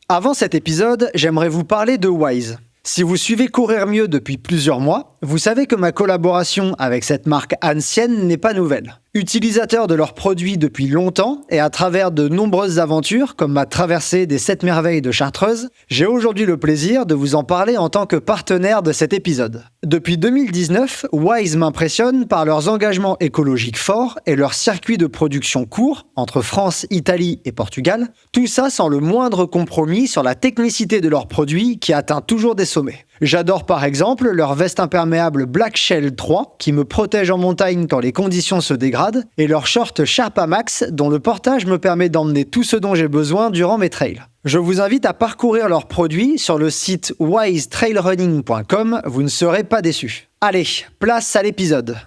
Avant cet épisode, j'aimerais vous parler de Wise. Si vous suivez Courir Mieux depuis plusieurs mois, vous savez que ma collaboration avec cette marque ancienne n'est pas nouvelle. Utilisateur de leurs produits depuis longtemps et à travers de nombreuses aventures, comme ma traversée des 7 merveilles de Chartreuse, j'ai aujourd'hui le plaisir de vous en parler en tant que partenaire de cet épisode. Depuis 2019, Wise m'impressionne par leurs engagements écologiques forts et leur circuit de production court entre France, Italie et Portugal, tout ça sans le moindre compromis sur la technicité de leurs produits qui atteint toujours des sommets. J'adore par exemple leur veste imperméable Black Shell 3 qui me protège en montagne quand les conditions se dégradent et leur short Sherpa Max dont le portage me permet d'emmener tout ce dont j'ai besoin durant mes trails. Je vous invite à parcourir leurs produits sur le site wisetrailrunning.com, vous ne serez pas déçus. Allez, place à l'épisode.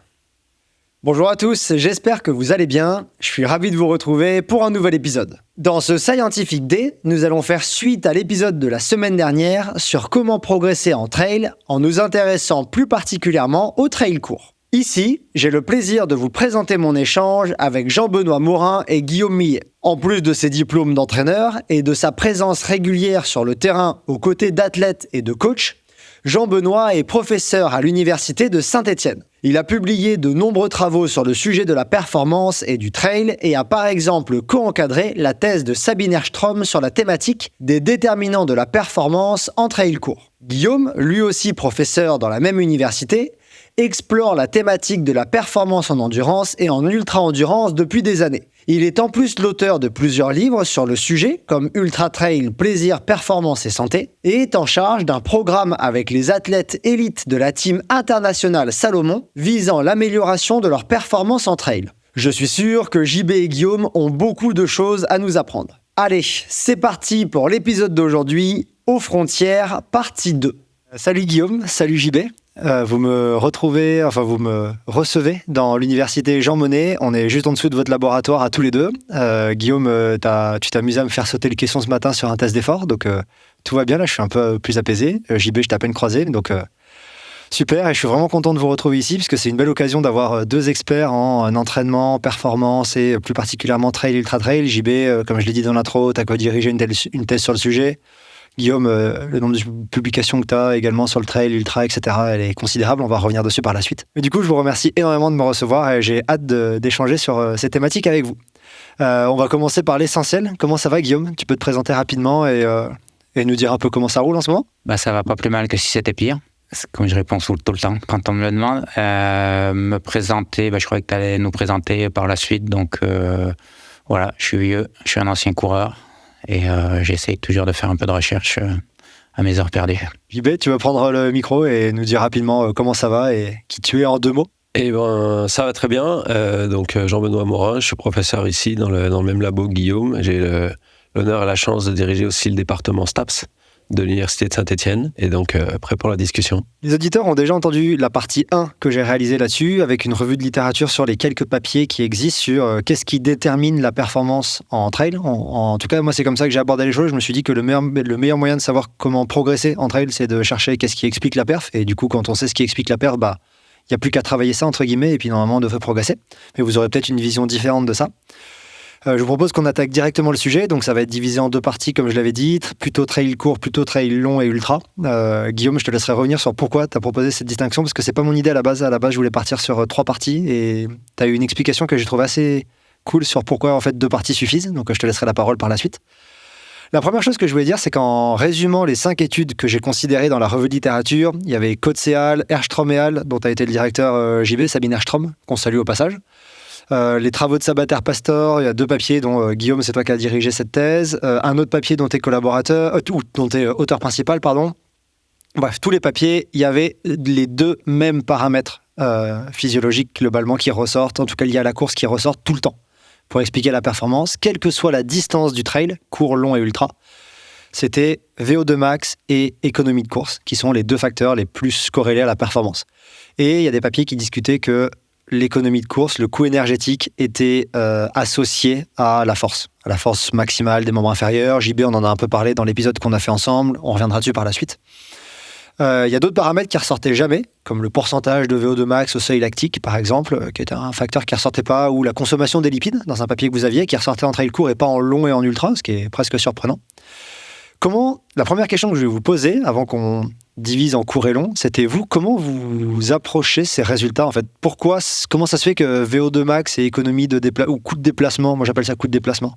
Bonjour à tous, j'espère que vous allez bien. Je suis ravi de vous retrouver pour un nouvel épisode. Dans ce Scientific Day, nous allons faire suite à l'épisode de la semaine dernière sur comment progresser en trail en nous intéressant plus particulièrement au trail court. Ici, j'ai le plaisir de vous présenter mon échange avec Jean-Benoît Morin et Guillaume Millet. En plus de ses diplômes d'entraîneur et de sa présence régulière sur le terrain aux côtés d'athlètes et de coachs, Jean-Benoît est professeur à l'université de Saint-Étienne. Il a publié de nombreux travaux sur le sujet de la performance et du trail et a par exemple co-encadré la thèse de Sabine Erstrom sur la thématique des déterminants de la performance en trail court. Guillaume, lui aussi professeur dans la même université, explore la thématique de la performance en endurance et en ultra-endurance depuis des années. Il est en plus l'auteur de plusieurs livres sur le sujet, comme Ultra Trail, Plaisir, Performance et Santé, et est en charge d'un programme avec les athlètes élites de la team internationale Salomon, visant l'amélioration de leur performance en trail. Je suis sûr que JB et Guillaume ont beaucoup de choses à nous apprendre. Allez, c'est parti pour l'épisode d'aujourd'hui, Aux frontières, partie 2. Salut Guillaume, salut JB. Vous me recevez dans l'université Jean Monnet. On est juste en dessous de votre laboratoire à tous les deux. Guillaume, tu t'es amusé à me faire sauter le caisson ce matin sur un test d'effort, donc tout va bien là, je suis un peu plus apaisé. JB, je t'ai à peine croisé, donc super, et je suis vraiment content de vous retrouver ici, parce que c'est une belle occasion d'avoir deux experts en entraînement, performance et plus particulièrement trail, ultra trail. JB, comme je l'ai dit dans l'intro, tu as co-dirigé une thèse sur le sujet. Guillaume, le nombre de publications que tu as également sur le trail, ultra, etc., elle est considérable. On va revenir dessus par la suite. Mais du coup, je vous remercie énormément de me recevoir et j'ai hâte d'échanger sur ces thématiques avec vous. On va commencer par l'essentiel. Comment ça va, Guillaume ? Tu peux te présenter rapidement et nous dire un peu comment ça roule en ce moment ? Ça va pas plus mal que si c'était pire. C'est comme je réponds tout le temps quand on me le demande. Me présenter, je croyais que tu allais nous présenter par la suite. Donc voilà, je suis vieux, je suis un ancien coureur. Et j'essaye toujours de faire un peu de recherche à mes heures perdues. JB, tu veux prendre le micro et nous dire rapidement comment ça va et qui tu es en 2 mots ? Eh ben, ça va très bien. Donc Jean-Benoît Morin, je suis professeur ici dans le même labo que Guillaume. J'ai l'honneur et la chance de diriger aussi le département STAPS de l'université de Saint-Étienne, et donc prêt pour la discussion. Les auditeurs ont déjà entendu la partie 1 que j'ai réalisée là-dessus, avec une revue de littérature sur les quelques papiers qui existent sur qu'est-ce qui détermine la performance en trail. En tout cas, moi, c'est comme ça que j'ai abordé les choses. Je me suis dit que le meilleur moyen de savoir comment progresser en trail, c'est de chercher qu'est-ce qui explique la perf. Et du coup, quand on sait ce qui explique la perf, il n'y a plus qu'à travailler ça, entre guillemets, et puis normalement, on devrait progresser. Mais vous aurez peut-être une vision différente de ça. Je vous propose qu'on attaque directement le sujet, donc ça va être divisé en 2 parties, comme je l'avais dit, plutôt trail court, plutôt trail long et ultra. Guillaume, je te laisserai revenir sur pourquoi tu as proposé cette distinction, parce que c'est pas mon idée à la base. À la base, je voulais partir sur 3 parties, et tu as eu une explication que j'ai trouvée assez cool sur pourquoi en fait 2 parties suffisent, donc je te laisserai la parole par la suite. La première chose que je voulais dire, c'est qu'en résumant les 5 études que j'ai considérées dans la revue de littérature, il y avait Coetzee, Erstrom et Hall, dont a été le directeur JB, Sabine Erstrom, qu'on salue au passage. Les travaux de Sabater Pastor, il y a 2 papiers dont Guillaume, c'est toi qui as dirigé cette thèse, un autre papier dont tu es collaborateur, dont tu es auteur principal, pardon. Bref, tous les papiers, il y avait les 2 mêmes paramètres physiologiques globalement qui ressortent, en tout cas liés à la course, qui ressortent tout le temps pour expliquer la performance, quelle que soit la distance du trail, court, long et ultra. C'était VO2 max et économie de course, qui sont les 2 facteurs les plus corrélés à la performance. Et il y a des papiers qui discutaient que l'économie de course, le coût énergétique était associé à la force maximale des membres inférieurs. JB, on en a un peu parlé dans l'épisode qu'on a fait ensemble, on reviendra dessus par la suite. Il y a d'autres paramètres qui ressortaient jamais, comme le pourcentage de VO2 max au seuil lactique, par exemple, qui était un facteur qui ressortait pas, ou la consommation des lipides, dans un papier que vous aviez, qui ressortait en trail court et pas en long et en ultra, ce qui est presque surprenant. La première question que je vais vous poser, avant qu'on divise en court et long, c'était comment vous approchez ces résultats en fait? Comment ça se fait que VO2 max et économie ou coût de déplacement, moi j'appelle ça coût de déplacement,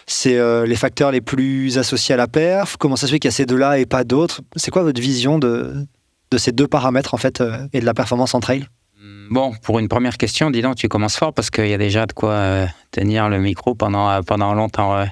c'est les facteurs les plus associés à la perf? Comment ça se fait qu'il y a ces deux-là et pas d'autres? C'est quoi votre vision de ces deux paramètres en fait et de la performance en trail? Bon, pour une première question, dis donc, tu commences fort parce qu'il y a déjà de quoi tenir le micro pendant longtemps.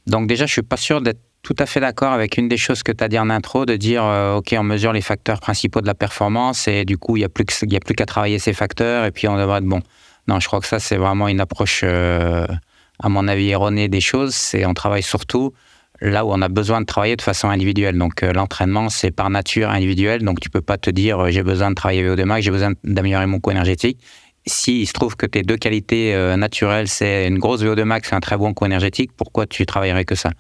Donc déjà, je suis pas sûr d'être tout à fait d'accord avec une des choses que tu as dit en intro, de dire OK, on mesure les facteurs principaux de la performance et du coup, il y a plus qu'à travailler ces facteurs et puis on devrait être bon. Non, je crois que ça, c'est vraiment une approche, à mon avis, erronée des choses. On travaille surtout là où on a besoin de travailler de façon individuelle. Donc l'entraînement, c'est par nature individuel. Donc tu peux pas te dire j'ai besoin de travailler VO2 max, j'ai besoin d'améliorer mon coût énergétique. Si il se trouve que tes deux qualités naturelles, c'est une grosse VO2 max et un très bon coût énergétique, pourquoi tu travaillerais que ça?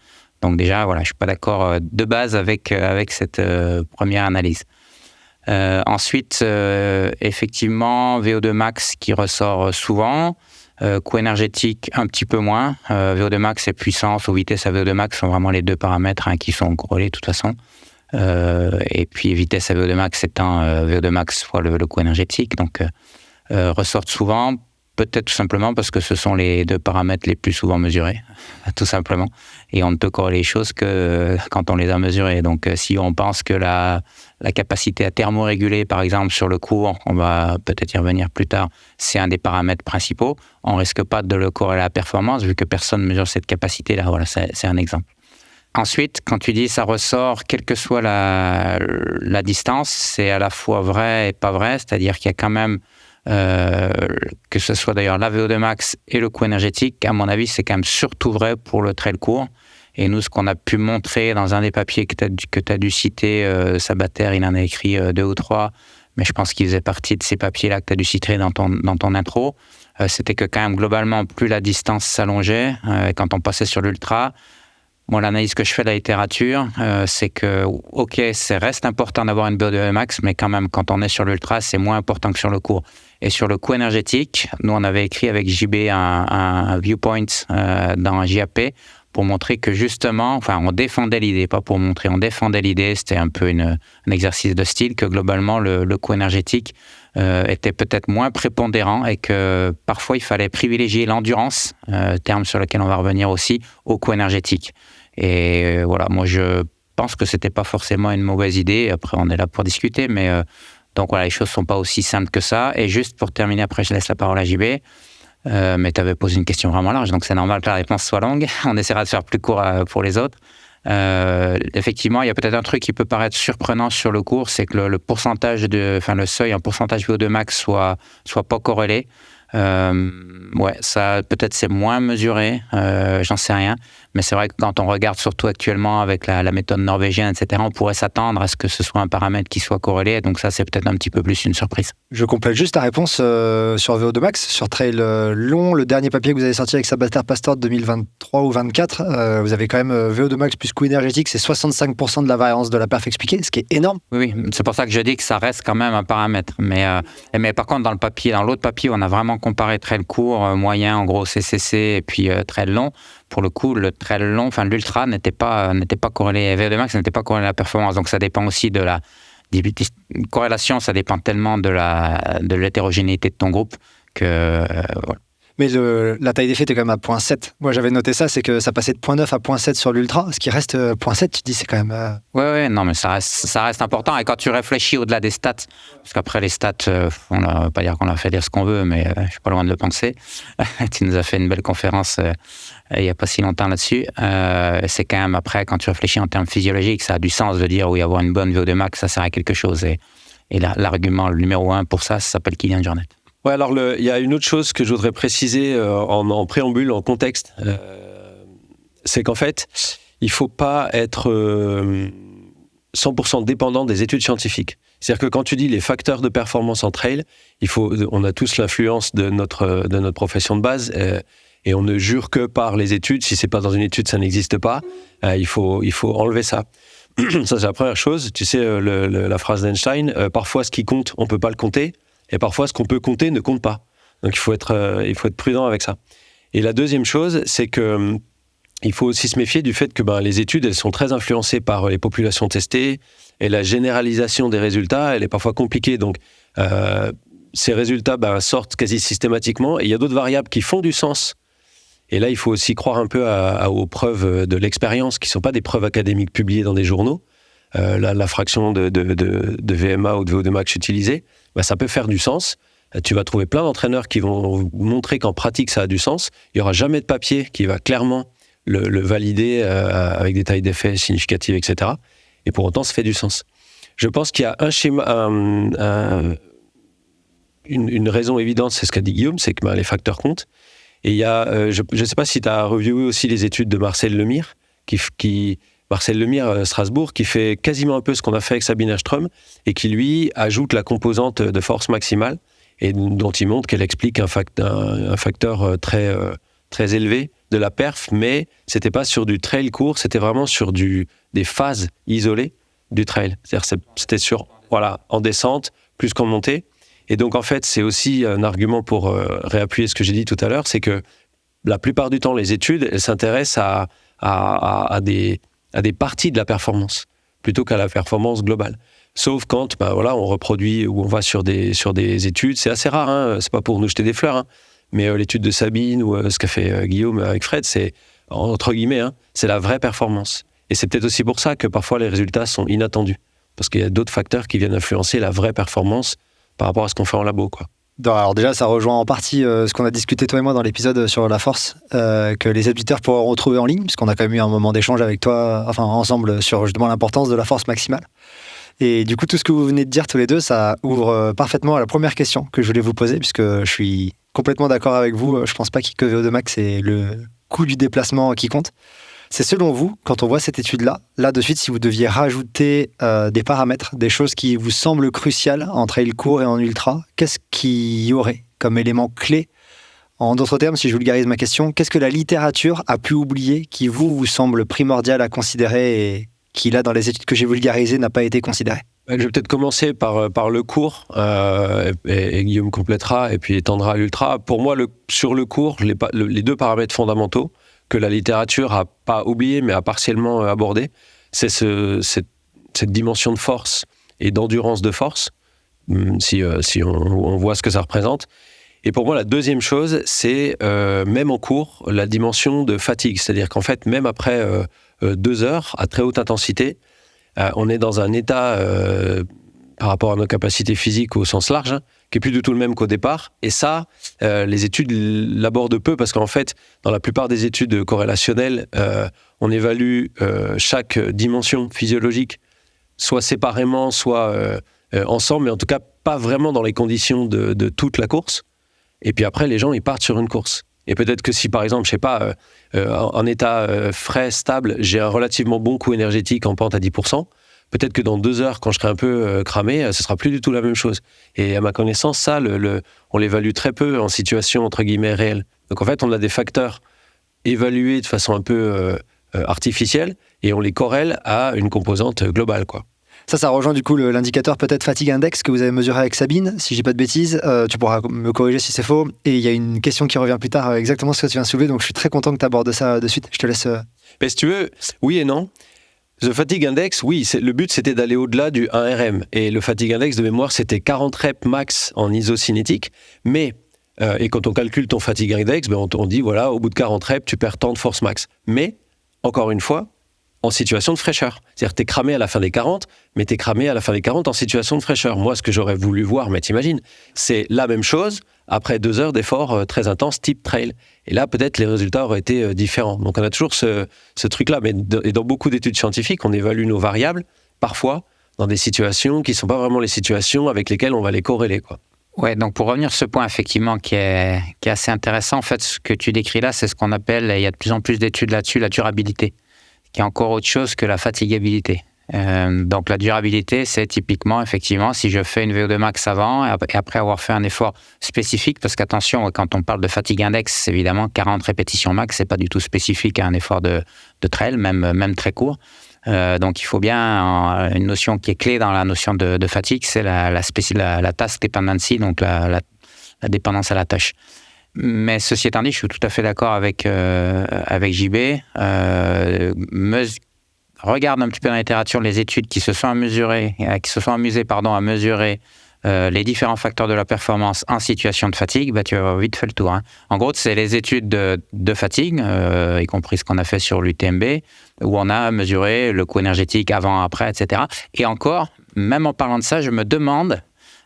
Donc déjà, voilà, je suis pas d'accord de base avec cette première analyse. Ensuite, effectivement, VO2 max qui ressort souvent, coût énergétique un petit peu moins. VO2 max et puissance ou vitesse à VO2 max sont vraiment les deux paramètres qui sont corrélés de toute façon. Et puis vitesse à VO2 max étant VO2 max fois le coût énergétique. Donc ressortent souvent, peut-être tout simplement parce que ce sont les deux paramètres les plus souvent mesurés, tout simplement. Et on ne peut corréler les choses que quand on les a mesurés. Donc si on pense que la capacité à thermoréguler, par exemple, sur le cours, on va peut-être y revenir plus tard, c'est un des paramètres principaux, on ne risque pas de le corréler à la performance vu que personne ne mesure cette capacité-là. Voilà, c'est un exemple. Ensuite, quand tu dis ça ressort, quelle que soit la distance, c'est à la fois vrai et pas vrai, c'est-à-dire qu'il y a quand même que ce soit d'ailleurs la VO2 max et le coût énergétique, à mon avis, c'est quand même surtout vrai pour le trail court. Et nous, ce qu'on a pu montrer dans un des papiers que tu as dû citer, Sabater, il en a écrit 2 ou 3, mais je pense qu'il faisait partie de ces papiers-là que tu as dû citer dans ton intro, c'était que quand même, globalement, plus la distance s'allongeait, quand on passait sur l'ultra, moi, l'analyse que je fais de la littérature, c'est que, OK, ça reste important d'avoir une VO2 max, mais quand même, quand on est sur l'ultra, c'est moins important que sur le court. Et sur le coût énergétique, nous, on avait écrit avec JB un viewpoint dans JAP pour montrer que justement, on défendait l'idée, pas pour montrer, on défendait l'idée, c'était un peu un exercice de style, que globalement, le coût énergétique était peut-être moins prépondérant et que parfois, il fallait privilégier l'endurance, terme sur lequel on va revenir aussi, au coût énergétique. Et voilà, moi, je pense que c'était pas forcément une mauvaise idée. Après, on est là pour discuter, mais donc voilà, les choses sont pas aussi simples que ça. Et juste pour terminer, après, je laisse la parole à JB. Mais tu avais posé une question vraiment large, donc c'est normal que la réponse soit longue. On essaiera de faire plus court pour les autres. Effectivement, il y a peut-être un truc qui peut paraître surprenant sur le cours, c'est que le pourcentage le seuil en pourcentage VO2 max soit pas corrélé. Ouais, ça peut-être c'est moins mesuré, j'en sais rien, mais c'est vrai que quand on regarde surtout actuellement avec la méthode norvégienne, etc., on pourrait s'attendre à ce que ce soit un paramètre qui soit corrélé, donc ça c'est peut-être un petit peu plus une surprise. Je complète juste ta réponse sur VO2 max, sur trail long, le dernier papier que vous avez sorti avec Sabater Pastor de 2023 ou 2024, vous avez quand même VO2 max plus coût énergétique, c'est 65% de la variance de la perf expliquée, ce qui est énorme. Oui, c'est pour ça que je dis que ça reste quand même un paramètre, mais par contre dans l'autre papier, on a vraiment comparé trail court, moyen, en gros CCC, et puis trail long. Pour le coup, le trail long, l'ultra n'était pas corrélé, VO2 max n'était pas corrélé à la performance. Donc ça dépend aussi de la corrélation, ça dépend tellement de l'hétérogénéité de ton groupe que voilà. Mais la taille d'effet était quand même à 0.7. Moi, j'avais noté ça, c'est que ça passait de 0.9 à 0.7 sur l'ultra. Ce qui reste 0.7, tu te dis, c'est quand même... Ouais, non, mais ça reste important. Et quand tu réfléchis au-delà des stats, parce qu'après les stats, on ne va pas dire qu'on a fait dire ce qu'on veut, mais je suis pas loin de le penser. Tu nous as fait une belle conférence il n'y a pas si longtemps là-dessus. C'est quand même, après, quand tu réfléchis en termes physiologiques, ça a du sens de dire, oui, avoir une bonne VO2 max, ça sert à quelque chose. Et l'argument, le numéro 1 pour ça s'appelle Kylian Jornet. Ouais, alors il y a une autre chose que je voudrais préciser en préambule, en contexte, c'est qu'en fait, il ne faut pas être 100% dépendant des études scientifiques. C'est-à-dire que quand tu dis les facteurs de performance en trail, on a tous l'influence de notre profession de base et on ne jure que par les études. Si ce n'est pas dans une étude, ça n'existe pas. Il faut enlever ça. Ça, c'est la première chose. Tu sais, la phrase d'Einstein, parfois ce qui compte, on ne peut pas le compter. Et parfois, ce qu'on peut compter ne compte pas. Donc, il faut être prudent avec ça. Et la deuxième chose, c'est que il faut aussi se méfier du fait que les études, elles sont très influencées par les populations testées et la généralisation des résultats, elle est parfois compliquée. Donc, ces résultats sortent quasi systématiquement et il y a d'autres variables qui font du sens. Et là, il faut aussi croire un peu aux preuves de l'expérience qui ne sont pas des preuves académiques publiées dans des journaux. La fraction de VMA ou de VO2 max utilisée, ça peut faire du sens. Tu vas trouver plein d'entraîneurs qui vont montrer qu'en pratique, ça a du sens. Il n'y aura jamais de papier qui va clairement le valider avec des tailles d'effets significatives, etc. Et pour autant, ça fait du sens. Je pense qu'il y a un schéma, une raison évidente, c'est ce qu'a dit Guillaume, c'est que les facteurs comptent. Et il y a, je ne sais pas si tu as reviewé aussi les études de Marcel Lemire, Marcel Lemire, Strasbourg, qui fait quasiment un peu ce qu'on a fait avec Sabine Erström, et qui, lui, ajoute la composante de force maximale, et dont il montre qu'elle explique un facteur très élevé de la perf, mais c'était pas sur du trail court, c'était vraiment sur des phases isolées du trail. C'est-à-dire c'était en descente, plus qu'en montée. Et donc, en fait, c'est aussi un argument pour réappuyer ce que j'ai dit tout à l'heure, c'est que la plupart du temps, les études, elles s'intéressent à des parties de la performance, plutôt qu'à la performance globale. Sauf quand on reproduit ou on va sur des études, c'est assez rare, c'est pas pour nous jeter des fleurs, mais l'étude de Sabine ou ce qu'a fait Guillaume avec Fred, c'est entre guillemets, c'est la vraie performance. Et c'est peut-être aussi pour ça que parfois les résultats sont inattendus, parce qu'il y a d'autres facteurs qui viennent influencer la vraie performance par rapport à ce qu'on fait en labo, quoi. Alors déjà, ça rejoint en partie ce qu'on a discuté toi et moi dans l'épisode sur la force, que les auditeurs pourront retrouver en ligne, puisqu'on a quand même eu un moment d'échange avec toi, ensemble, sur justement l'importance de la force maximale. Et du coup, tout ce que vous venez de dire tous les deux, ça ouvre parfaitement à la première question que je voulais vous poser, puisque je suis complètement d'accord avec vous. Je pense pas que VO2 max, c'est le coût du déplacement qui compte. C'est selon vous, quand on voit cette étude-là, là de suite, si vous deviez rajouter des paramètres, des choses qui vous semblent cruciales en trail court et en ultra, qu'est-ce qu'il y aurait comme élément clé? En d'autres termes, si je vulgarise ma question, qu'est-ce que la littérature a pu oublier qui vous semble primordial à considérer et qui, là, dans les études que j'ai vulgarisées, n'a pas été considéré? Je vais peut-être commencer par le court, et Guillaume complétera, et puis étendra l'ultra. Pour moi, sur le court, les deux paramètres fondamentaux que la littérature n'a pas oublié, mais a partiellement abordé, c'est cette dimension de force et d'endurance de force, si on voit ce que ça représente. Et pour moi, la deuxième chose, c'est, même en cours, la dimension de fatigue. C'est-à-dire qu'en fait, même après 2 heures, à très haute intensité, on est dans un état, par rapport à nos capacités physiques au sens large, qui est plus du tout le même qu'au départ. Et ça, les études l'abordent peu, parce qu'en fait, dans la plupart des études corrélationnelles, on évalue chaque dimension physiologique, soit séparément, soit ensemble, mais en tout cas pas vraiment dans les conditions de toute la course. Et puis après, les gens, ils partent sur une course. Et peut-être que si, par exemple, je sais pas, en état frais, stable, j'ai un relativement bon coût énergétique en pente à 10%, peut-être que dans 2 heures, quand je serai un peu cramé, ce sera plus du tout la même chose. Et à ma connaissance, ça, on l'évalue très peu en situation, entre guillemets, réelle. Donc en fait, on a des facteurs évalués de façon un peu artificielle, et on les corrèle à une composante globale, quoi. Ça rejoint du coup l'indicateur peut-être fatigue index que vous avez mesuré avec Sabine, si je dis pas de bêtises. Tu pourras me corriger si c'est faux. Et il y a une question qui revient plus tard, exactement ce que tu viens de soulever, donc je suis très content que tu abordes ça de suite. Je te laisse... Mais si tu veux, oui et non. The Fatigue Index, oui, le but c'était d'aller au-delà du 1RM. Et le Fatigue Index de mémoire, c'était 40 reps max en isocinétique. Mais, et quand on calcule ton Fatigue Index, on dit, voilà, au bout de 40 reps, tu perds tant de force max. Mais, encore une fois, en situation de fraîcheur. C'est-à-dire que t'es cramé à la fin des 40, mais t'es cramé à la fin des 40 en situation de fraîcheur. Moi, ce que j'aurais voulu voir, mais t'imagines, c'est la même chose après 2 heures d'efforts très intenses, type trail. Et là, peut-être, les résultats auraient été différents. Donc, on a toujours ce truc-là. Et dans beaucoup d'études scientifiques, on évalue nos variables, parfois, dans des situations qui ne sont pas vraiment les situations avec lesquelles on va les corréler, quoi. Ouais, donc pour revenir sur ce point, effectivement, qui est assez intéressant, en fait, ce que tu décris là, c'est ce qu'on appelle, et il y a de plus en plus d'études là-dessus, la durabilité, qui est encore autre chose que la fatigabilité. Donc la durabilité, c'est typiquement, effectivement, si je fais une VO2 max avant et après avoir fait un effort spécifique, parce qu'attention, quand on parle de fatigue index, évidemment, 40 répétitions max, c'est pas du tout spécifique à un effort de trail, même très court. Donc il faut bien, une notion qui est clé dans la notion de fatigue, c'est la task dependency, donc la dépendance à la tâche. Mais ceci étant dit, je suis tout à fait d'accord avec JB. Regarde un petit peu dans la littérature les études qui se sont amusées à mesurer les différents facteurs de la performance en situation de fatigue. Tu as vite fait le tour. En gros, c'est les études de fatigue, y compris ce qu'on a fait sur l'UTMB, où on a mesuré le coût énergétique avant, après, etc. Et encore, même en parlant de ça, je me demande,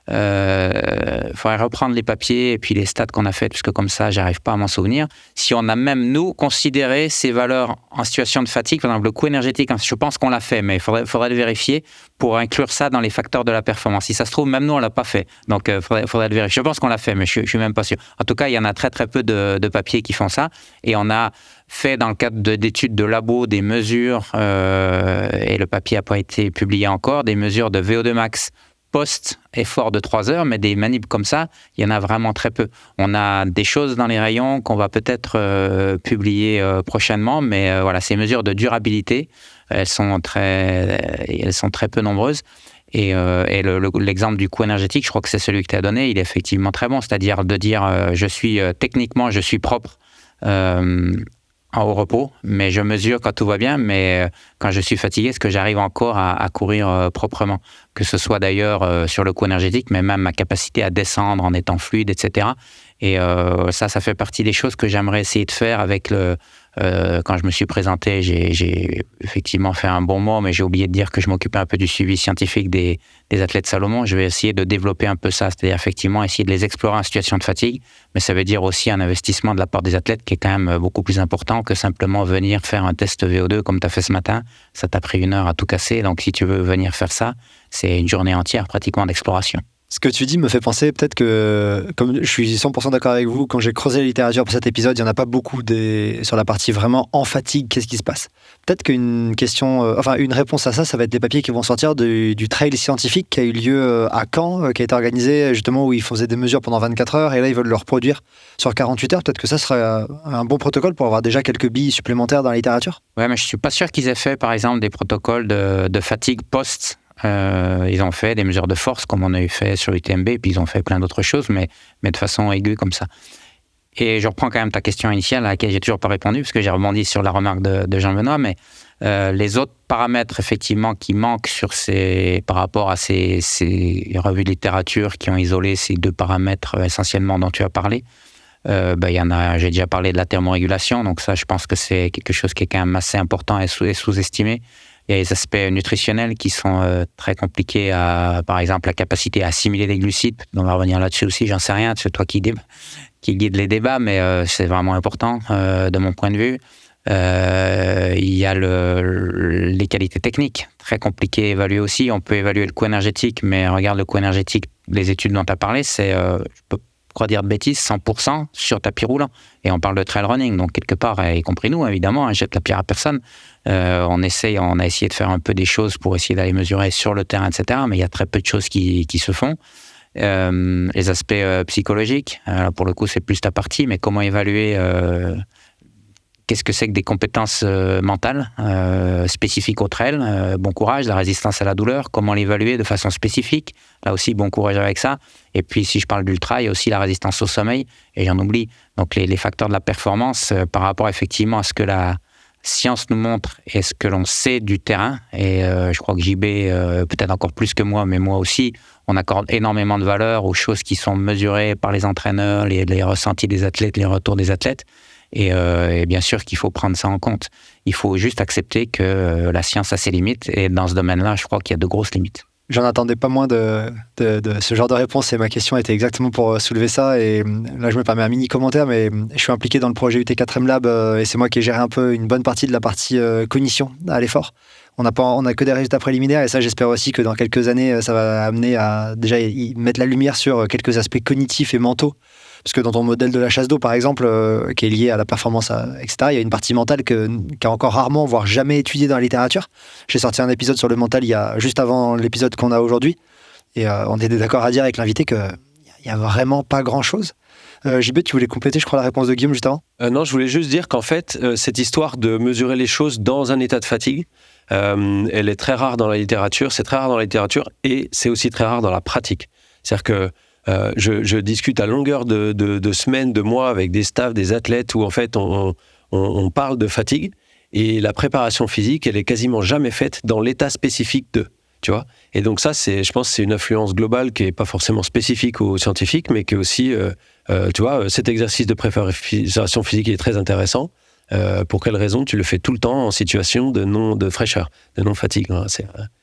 faudrait reprendre les papiers et puis les stats qu'on a fait, puisque comme ça, j'arrive pas à m'en souvenir. Si on a même, nous, considéré ces valeurs en situation de fatigue, par exemple, le coût énergétique, je pense qu'on l'a fait, mais il faudrait le vérifier pour inclure ça dans les facteurs de la performance. Si ça se trouve, même nous, on l'a pas fait. Donc, faudrait le vérifier. Je pense qu'on l'a fait, mais je suis même pas sûr. En tout cas, il y en a très, très peu de papiers qui font ça. Et on a fait, dans le cadre d'études de labo, des mesures, et le papier n'a pas été publié encore, des mesures de VO2 max post-effort de 3 heures, mais des manips comme ça, il y en a vraiment très peu. On a des choses dans les rayons qu'on va peut-être publier prochainement, mais voilà, ces mesures de durabilité, elles sont très peu nombreuses. Et l'exemple du coût énergétique, je crois que c'est celui que tu as donné, il est effectivement très bon, c'est-à-dire de dire techniquement, je suis propre au repos, mais je mesure quand tout va bien, mais quand je suis fatigué, est-ce que j'arrive encore à courir proprement? Que ce soit d'ailleurs sur le coût énergétique, mais même ma capacité à descendre en étant fluide, etc. Et ça fait partie des choses que j'aimerais essayer de faire avec quand je me suis présenté, j'ai effectivement fait un bon mot, mais j'ai oublié de dire que je m'occupais un peu du suivi scientifique des athlètes Salomon. Je vais essayer de développer un peu ça, c'est-à-dire effectivement essayer de les explorer en situation de fatigue, mais ça veut dire aussi un investissement de la part des athlètes qui est quand même beaucoup plus important que simplement venir faire un test VO2 comme tu as fait ce matin. Ça t'a pris 1 heure à tout casser, donc si tu veux venir faire ça, c'est une journée entière pratiquement d'exploration. Ce que tu dis me fait penser peut-être que, comme je suis 100% d'accord avec vous, quand j'ai creusé la littérature pour cet épisode, il n'y en a pas beaucoup sur la partie vraiment en fatigue, qu'est-ce qui se passe? Peut-être qu'une question, une réponse à ça, ça va être des papiers qui vont sortir du trail scientifique qui a eu lieu à Caen, qui a été organisé justement où ils faisaient des mesures pendant 24 heures et là ils veulent le reproduire sur 48 heures. Peut-être que ça serait un bon protocole pour avoir déjà quelques billes supplémentaires dans la littérature. Ouais, mais je ne suis pas sûr qu'ils aient fait par exemple des protocoles de fatigue post. Ils ont fait des mesures de force comme on a eu fait sur l'UTMB, puis ils ont fait plein d'autres choses, mais de façon aiguë comme ça. Et je reprends quand même ta question initiale à laquelle j'ai toujours pas répondu, parce que j'ai rebondi sur la remarque de Jean-Benoît, mais les autres paramètres effectivement qui manquent par rapport à ces revues de littérature qui ont isolé ces 2 paramètres essentiellement dont tu as parlé, il y en a, j'ai déjà parlé de la thermorégulation, donc ça je pense que c'est quelque chose qui est quand même assez important et sous-estimé. Il y a les aspects nutritionnels qui sont très compliqués, par exemple la capacité à assimiler les glucides. On va revenir là-dessus aussi, j'en sais rien, c'est toi qui guide les débats, mais c'est vraiment important de mon point de vue. Il y a les qualités techniques, très compliquées à évaluer aussi. On peut évaluer le coût énergétique, mais regarde le coût énergétique, les études dont tu as parlé, c'est, je peux pas dire de bêtises, 100% sur tapis roulant. Et on parle de trail running, donc quelque part, y compris nous, évidemment, jette la pierre à personne. On a essayé de faire un peu des choses pour essayer d'aller mesurer sur le terrain, etc. Mais il y a très peu de choses qui se font. Les aspects psychologiques, alors pour le coup, c'est plus ta partie, mais comment évaluer qu'est-ce que c'est que des compétences mentales spécifiques au trail, bon courage, la résistance à la douleur, comment l'évaluer de façon spécifique, là aussi bon courage avec ça. Et puis si je parle d'ultra, il y a aussi la résistance au sommeil, et j'en oublie. Donc les facteurs de la performance par rapport effectivement à ce que la science nous montre et ce que l'on sait du terrain, et je crois que JB, peut-être encore plus que moi, mais moi aussi, on accorde énormément de valeur aux choses qui sont mesurées par les entraîneurs, les ressentis des athlètes, les retours des athlètes. Et bien sûr qu'il faut prendre ça en compte. Il faut juste accepter que la science a ses limites, et dans ce domaine-là, je crois qu'il y a de grosses limites. J'en attendais pas moins de ce genre de réponse, et ma question était exactement pour soulever ça. Et là, je me permets un mini commentaire, mais je suis impliqué dans le projet UT4M Lab, et c'est moi qui ai géré un peu une bonne partie de la partie cognition à l'effort. On n'a que des résultats préliminaires, et ça, j'espère aussi que dans quelques années, ça va amener à déjà mettre la lumière sur quelques aspects cognitifs et mentaux. Parce que dans ton modèle de la chasse d'eau, par exemple, qui est lié à la performance, etc., il y a une partie mentale qui est encore rarement, voire jamais étudiée dans la littérature. J'ai sorti un épisode sur le mental juste avant l'épisode qu'on a aujourd'hui. Et on était d'accord à dire avec l'invité qu'il n'y a vraiment pas grand-chose. JB, tu voulais compléter, je crois, la réponse de Guillaume juste avant ? Non, je voulais juste dire qu'en fait, cette histoire de mesurer les choses dans un état de fatigue, elle est très rare dans la littérature, c'est très rare dans la littérature, et c'est aussi très rare dans la pratique. C'est-à-dire que je discute à longueur de semaines, de mois avec des staffs, des athlètes où en fait on parle de fatigue et la préparation physique, elle est quasiment jamais faite dans l'état spécifique d'eux. Tu vois, et donc ça, je pense que c'est une influence globale qui n'est pas forcément spécifique aux scientifiques, mais qui est aussi, tu vois, cet exercice de préparation physique est très intéressant. Pour quelle raison tu le fais tout le temps en situation de fraîcheur, de non-fatigue, hein,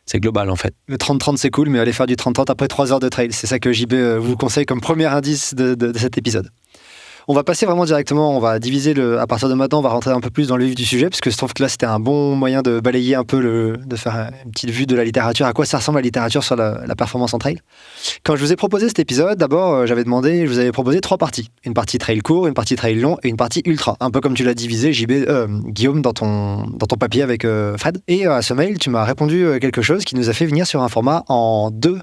c'est global en fait. Le 30-30 c'est cool, mais allez faire du 30-30 après 3 heures de trail, c'est ça que JB vous conseille comme premier indice de cet épisode. On va passer vraiment directement, on va diviser à partir de maintenant, on va rentrer un peu plus dans le vif du sujet, parce que je trouve que là c'était un bon moyen de balayer un peu, de faire une petite vue de la littérature, à quoi ça ressemble la littérature sur la performance en trail. Quand je vous ai proposé cet épisode, d'abord je vous avais proposé 3 parties. Une partie trail court, une partie trail long et une partie ultra. Un peu comme tu l'as divisé, Guillaume, dans ton papier avec Fred. Et à ce mail, tu m'as répondu quelque chose qui nous a fait venir sur un format en 2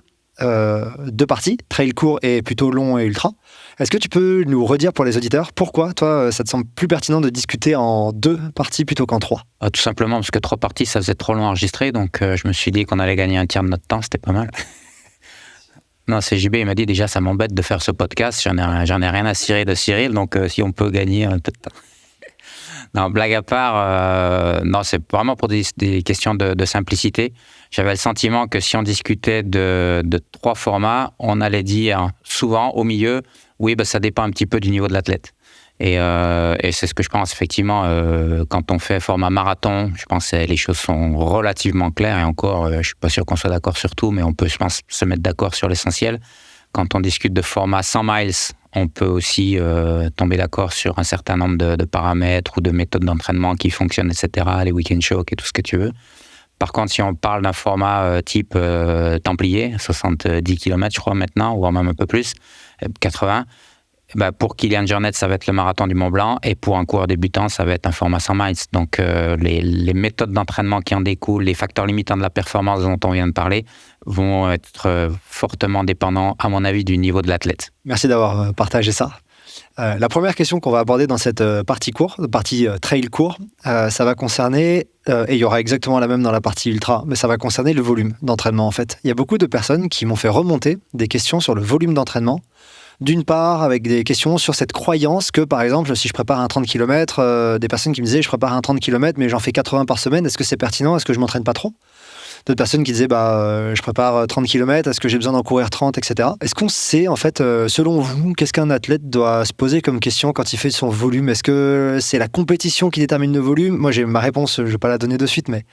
parties, trail court et plutôt long et ultra. Est-ce que tu peux nous redire pour les auditeurs pourquoi, toi, ça te semble plus pertinent de discuter en 2 parties plutôt qu'en 3 ? Tout simplement parce que 3 parties, ça faisait trop long à enregistrer, donc je me suis dit qu'on allait gagner un tiers de notre temps, c'était pas mal. Non, c'est JB, il m'a dit déjà, ça m'embête de faire ce podcast, j'en ai rien à cirer de Cyril, donc si on peut gagner un peu de temps. Non, blague à part, non, c'est vraiment pour des questions de simplicité. J'avais le sentiment que si on discutait de 3 formats, on allait dire souvent au milieu, oui, ça dépend un petit peu du niveau de l'athlète. Et c'est ce que je pense, effectivement, quand on fait format marathon, je pense que les choses sont relativement claires. Et encore, je ne suis pas sûr qu'on soit d'accord sur tout, mais on peut, je pense, se mettre d'accord sur l'essentiel. Quand on discute de format 100 miles, on peut aussi tomber d'accord sur un certain nombre de paramètres ou de méthodes d'entraînement qui fonctionnent, etc., les week-end shocks et tout ce que tu veux. Par contre, si on parle d'un format type Templier, 70 km, je crois, maintenant, voire même un peu plus, 80, pour Kilian Jornet, ça va être le marathon du Mont Blanc, et pour un coureur débutant, ça va être un format 100 miles. Donc, les méthodes d'entraînement qui en découlent, les facteurs limitants de la performance dont on vient de parler, vont être fortement dépendants, à mon avis, du niveau de l'athlète. Merci d'avoir partagé ça. La première question qu'on va aborder dans cette partie trail court, ça va concerner, et il y aura exactement la même dans la partie ultra, mais ça va concerner le volume d'entraînement en fait. Il y a beaucoup de personnes qui m'ont fait remonter des questions sur le volume d'entraînement. D'une part, avec des questions sur cette croyance que, par exemple, si je prépare un 30 km, des personnes qui me disaient « je prépare un 30 km, mais j'en fais 80 par semaine, est-ce que c'est pertinent ? Est-ce que je m'entraîne pas trop ?» D'autres personnes qui disaient je prépare 30 km, est-ce que j'ai besoin d'en courir 30, etc. Est-ce qu'on sait, en fait, selon vous, qu'est-ce qu'un athlète doit se poser comme question quand il fait son volume ? Est-ce que c'est la compétition qui détermine le volume ? Moi, j'ai ma réponse, je ne vais pas la donner de suite, mais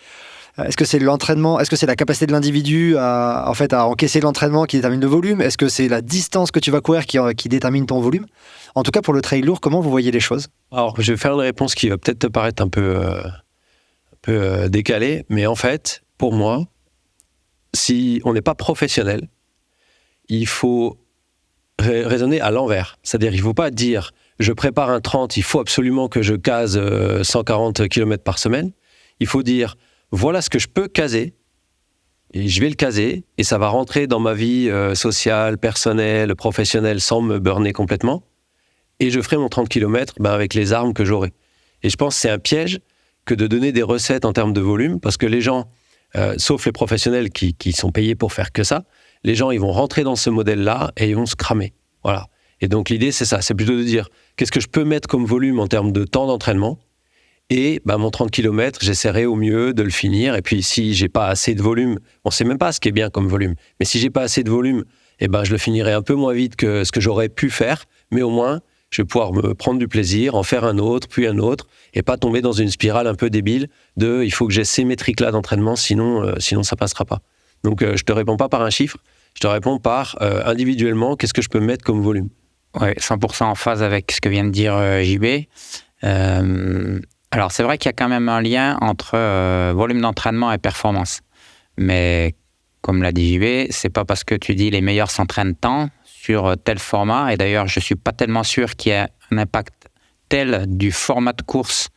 est-ce que c'est l'entraînement ? Est-ce que c'est la capacité de l'individu à encaisser l'entraînement qui détermine le volume ? Est-ce que c'est la distance que tu vas courir qui détermine ton volume ? En tout cas, pour le trail lourd, comment vous voyez les choses ? Alors, je vais faire une réponse qui va peut-être te paraître un peu décalée, mais en fait, pour moi, si on n'est pas professionnel, il faut raisonner à l'envers. C'est-à-dire, il ne faut pas dire « je prépare un 30, il faut absolument que je case 140 km par semaine ». Il faut dire « voilà ce que je peux caser, et je vais le caser, et ça va rentrer dans ma vie sociale, personnelle, professionnelle, sans me burner complètement, et je ferai mon 30 km avec les armes que j'aurai ». Et je pense que c'est un piège que de donner des recettes en termes de volume, parce que les gens, sauf les professionnels qui sont payés pour faire que ça, les gens, ils vont rentrer dans ce modèle-là et ils vont se cramer. Voilà. Et donc, l'idée, c'est ça. C'est plutôt de dire, qu'est-ce que je peux mettre comme volume en termes de temps d'entraînement ? Et mon 30 km, j'essaierai au mieux de le finir. Et puis, si j'ai pas assez de volume, on sait même pas ce qui est bien comme volume, mais si j'ai pas assez de volume, je le finirai un peu moins vite que ce que j'aurais pu faire, mais au moins, je vais pouvoir me prendre du plaisir, en faire un autre, puis un autre, et pas tomber dans une spirale un peu débile de « il faut que j'ai ces métriques-là d'entraînement, sinon ça passera pas ». Donc, je te réponds pas par un chiffre, je te réponds par individuellement, qu'est-ce que je peux mettre comme volume ? Oui, 100% en phase avec ce que vient de dire JB. Alors, c'est vrai qu'il y a quand même un lien entre volume d'entraînement et performance. Mais, comme l'a dit JB, c'est pas parce que tu dis les meilleurs s'entraînent tant sur tel format, et d'ailleurs, je suis pas tellement sûr qu'il y ait un impact tel du format de course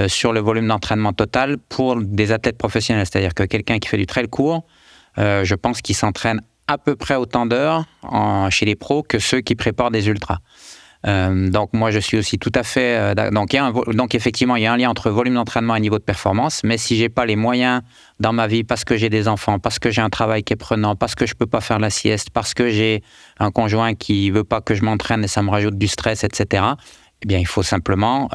sur le volume d'entraînement total pour des athlètes professionnels. C'est-à-dire que quelqu'un qui fait du trail court, je pense qu'il s'entraîne à peu près autant d'heures chez les pros que ceux qui préparent des ultras. Donc moi je suis aussi tout à fait donc effectivement il y a un lien entre volume d'entraînement et niveau de performance, mais si j'ai pas les moyens dans ma vie parce que j'ai des enfants, parce que j'ai un travail qui est prenant, parce que je peux pas faire la sieste, parce que j'ai un conjoint qui veut pas que je m'entraîne et ça me rajoute du stress, etc. Eh bien il faut simplement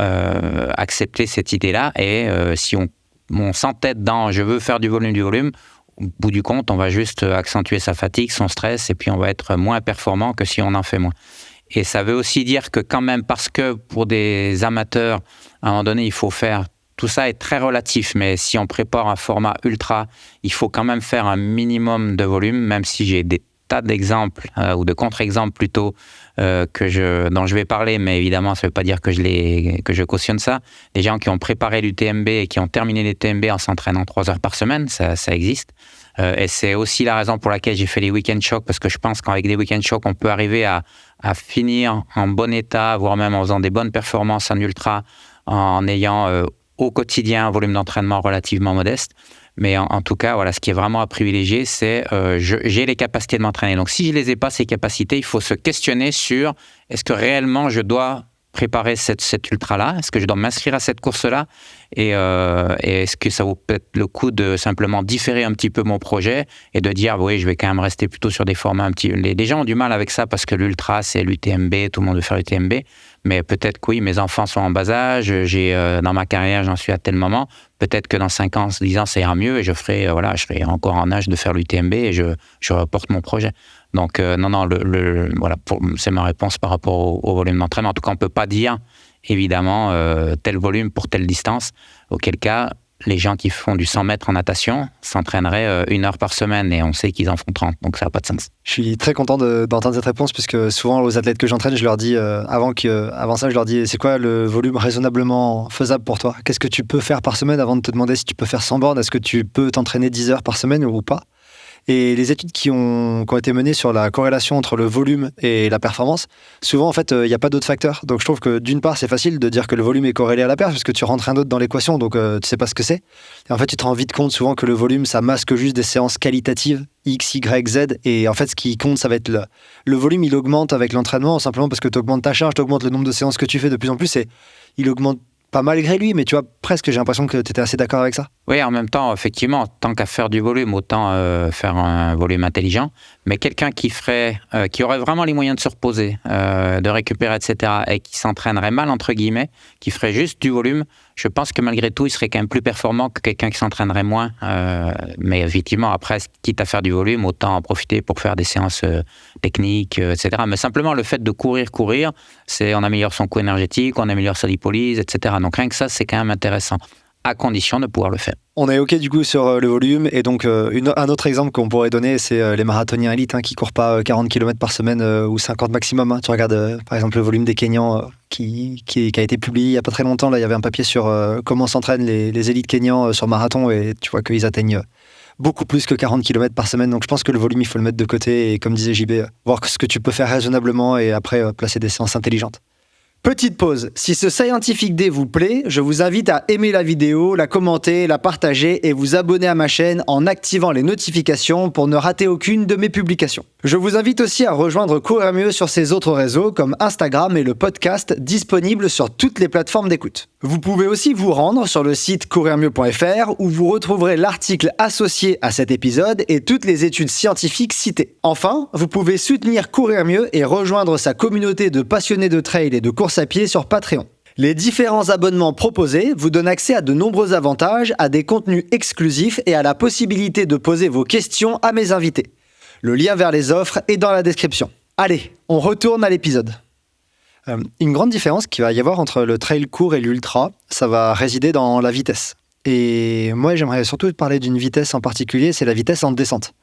accepter cette idée-là et si on s'entête dans je veux faire du volume, au bout du compte on va juste accentuer sa fatigue, son stress et puis on va être moins performant que si on en fait moins. Et ça veut aussi dire que quand même, parce que pour des amateurs, à un moment donné, il faut faire... Tout ça est très relatif, mais si on prépare un format ultra, il faut quand même faire un minimum de volume, même si j'ai des tas d'exemples, ou de contre-exemples plutôt, dont je vais parler, mais évidemment, ça ne veut pas dire que je cautionne ça. Des gens qui ont préparé l'UTMB et qui ont terminé l'UTMB en s'entraînant 3 heures par semaine, ça existe. Et c'est aussi la raison pour laquelle j'ai fait les week-end shocks, parce que je pense qu'avec des week-end shocks, on peut arriver à finir en bon état, voire même en faisant des bonnes performances en ultra, en ayant au quotidien un volume d'entraînement relativement modeste. Mais en tout cas, voilà, ce qui est vraiment à privilégier, c'est j'ai les capacités de m'entraîner. Donc si je ne les ai pas, ces capacités, il faut se questionner sur est-ce que réellement je dois préparer cette ultra-là? Est-ce que je dois m'inscrire à cette course-là? Et est-ce que ça vaut peut-être le coup de simplement différer un petit peu mon projet et de dire, oui, je vais quand même rester plutôt sur des formats un petit... Les gens ont du mal avec ça parce que l'ultra, c'est l'UTMB, tout le monde veut faire l'UTMB. Mais peut-être que oui, mes enfants sont en bas âge, dans ma carrière, j'en suis à tel moment. Peut-être que dans 5 ans, 10 ans, ça ira mieux et je serai encore en âge de faire l'UTMB et je reporte mon projet. Donc, non, voilà, c'est ma réponse par rapport au volume d'entraînement. En tout cas, on ne peut pas dire, évidemment, tel volume pour telle distance. Auquel cas, les gens qui font du 100 mètres en natation s'entraîneraient 1 heure par semaine et on sait qu'ils en font 30, donc ça n'a pas de sens. Je suis très content d'entendre cette réponse puisque souvent aux athlètes que j'entraîne, je leur dis, avant ça, je leur dis c'est quoi le volume raisonnablement faisable pour toi? Qu'est-ce que tu peux faire par semaine avant de te demander si tu peux faire 100 bornes? Est-ce que tu peux t'entraîner 10 heures par semaine ou pas? Et les études qui ont été menées sur la corrélation entre le volume et la performance, souvent, en fait, il n'y a pas d'autres facteurs. Donc, je trouve que d'une part, c'est facile de dire que le volume est corrélé à la perf, parce que tu rentres un autre dans l'équation, donc tu ne sais pas ce que c'est. Et en fait, tu te rends vite compte souvent que le volume, ça masque juste des séances qualitatives, X, Y, Z. Et en fait, ce qui compte, ça va être le volume, il augmente avec l'entraînement, simplement parce que tu augmentes ta charge, tu augmentes le nombre de séances que tu fais de plus en plus, et il augmente pas malgré lui, mais tu vois, presque, j'ai l'impression que tu étais assez d'accord avec ça. Oui, en même temps, effectivement, tant qu'à faire du volume, autant faire un volume intelligent. Mais quelqu'un qui aurait vraiment les moyens de se reposer, de récupérer, etc., et qui s'entraînerait mal, entre guillemets, qui ferait juste du volume, je pense que malgré tout, il serait quand même plus performant que quelqu'un qui s'entraînerait moins. Mais effectivement, après, quitte à faire du volume, autant en profiter pour faire des séances techniques, etc. Mais simplement, le fait de courir, on améliore son coût énergétique, on améliore sa lipolyse, etc. Donc rien que ça, c'est quand même intéressant, à condition de pouvoir le faire. On est OK du coup sur le volume et donc un autre exemple qu'on pourrait donner, c'est les marathoniens élites qui courent pas 40 km par semaine ou 50 maximum. Tu regardes par exemple le volume des Kenyans qui a été publié il y a pas très longtemps. Là, il y avait un papier sur comment s'entraînent les élites kenyans sur marathon et tu vois qu'ils atteignent beaucoup plus que 40 km par semaine. Donc je pense que le volume, il faut le mettre de côté et comme disait JB, voir ce que tu peux faire raisonnablement et après placer des séances intelligentes. Petite pause. Si ce Scientific Day vous plaît, je vous invite à aimer la vidéo, la commenter, la partager et vous abonner à ma chaîne en activant les notifications pour ne rater aucune de mes publications. Je vous invite aussi à rejoindre Courir Mieux sur ses autres réseaux comme Instagram et le podcast disponible sur toutes les plateformes d'écoute. Vous pouvez aussi vous rendre sur le site courirmieux.fr où vous retrouverez l'article associé à cet épisode et toutes les études scientifiques citées. Enfin, vous pouvez soutenir Courir Mieux et rejoindre sa communauté de passionnés de trail et de course à pied sur Patreon. Les différents abonnements proposés vous donnent accès à de nombreux avantages, à des contenus exclusifs et à la possibilité de poser vos questions à mes invités. Le lien vers les offres est dans la description. Allez, on retourne à l'épisode. Une grande différence qu'il va y avoir entre le trail court et l'ultra, ça va résider dans la vitesse. Et moi, j'aimerais surtout te parler d'une vitesse en particulier, c'est la vitesse en descente.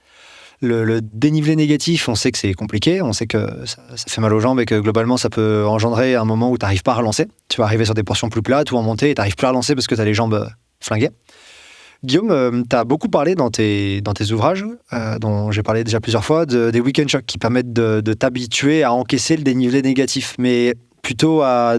Le dénivelé négatif, on sait que c'est compliqué, on sait que ça fait mal aux jambes et que globalement, ça peut engendrer un moment où tu n'arrives pas à relancer. Tu vas arriver sur des portions plus plates ou en montée et tu n'arrives plus à relancer parce que tu as les jambes flinguées. Guillaume, tu as beaucoup parlé dans tes ouvrages, dont j'ai parlé déjà plusieurs fois, des week-end shocks qui permettent de t'habituer à encaisser le dénivelé négatif. Mais plutôt à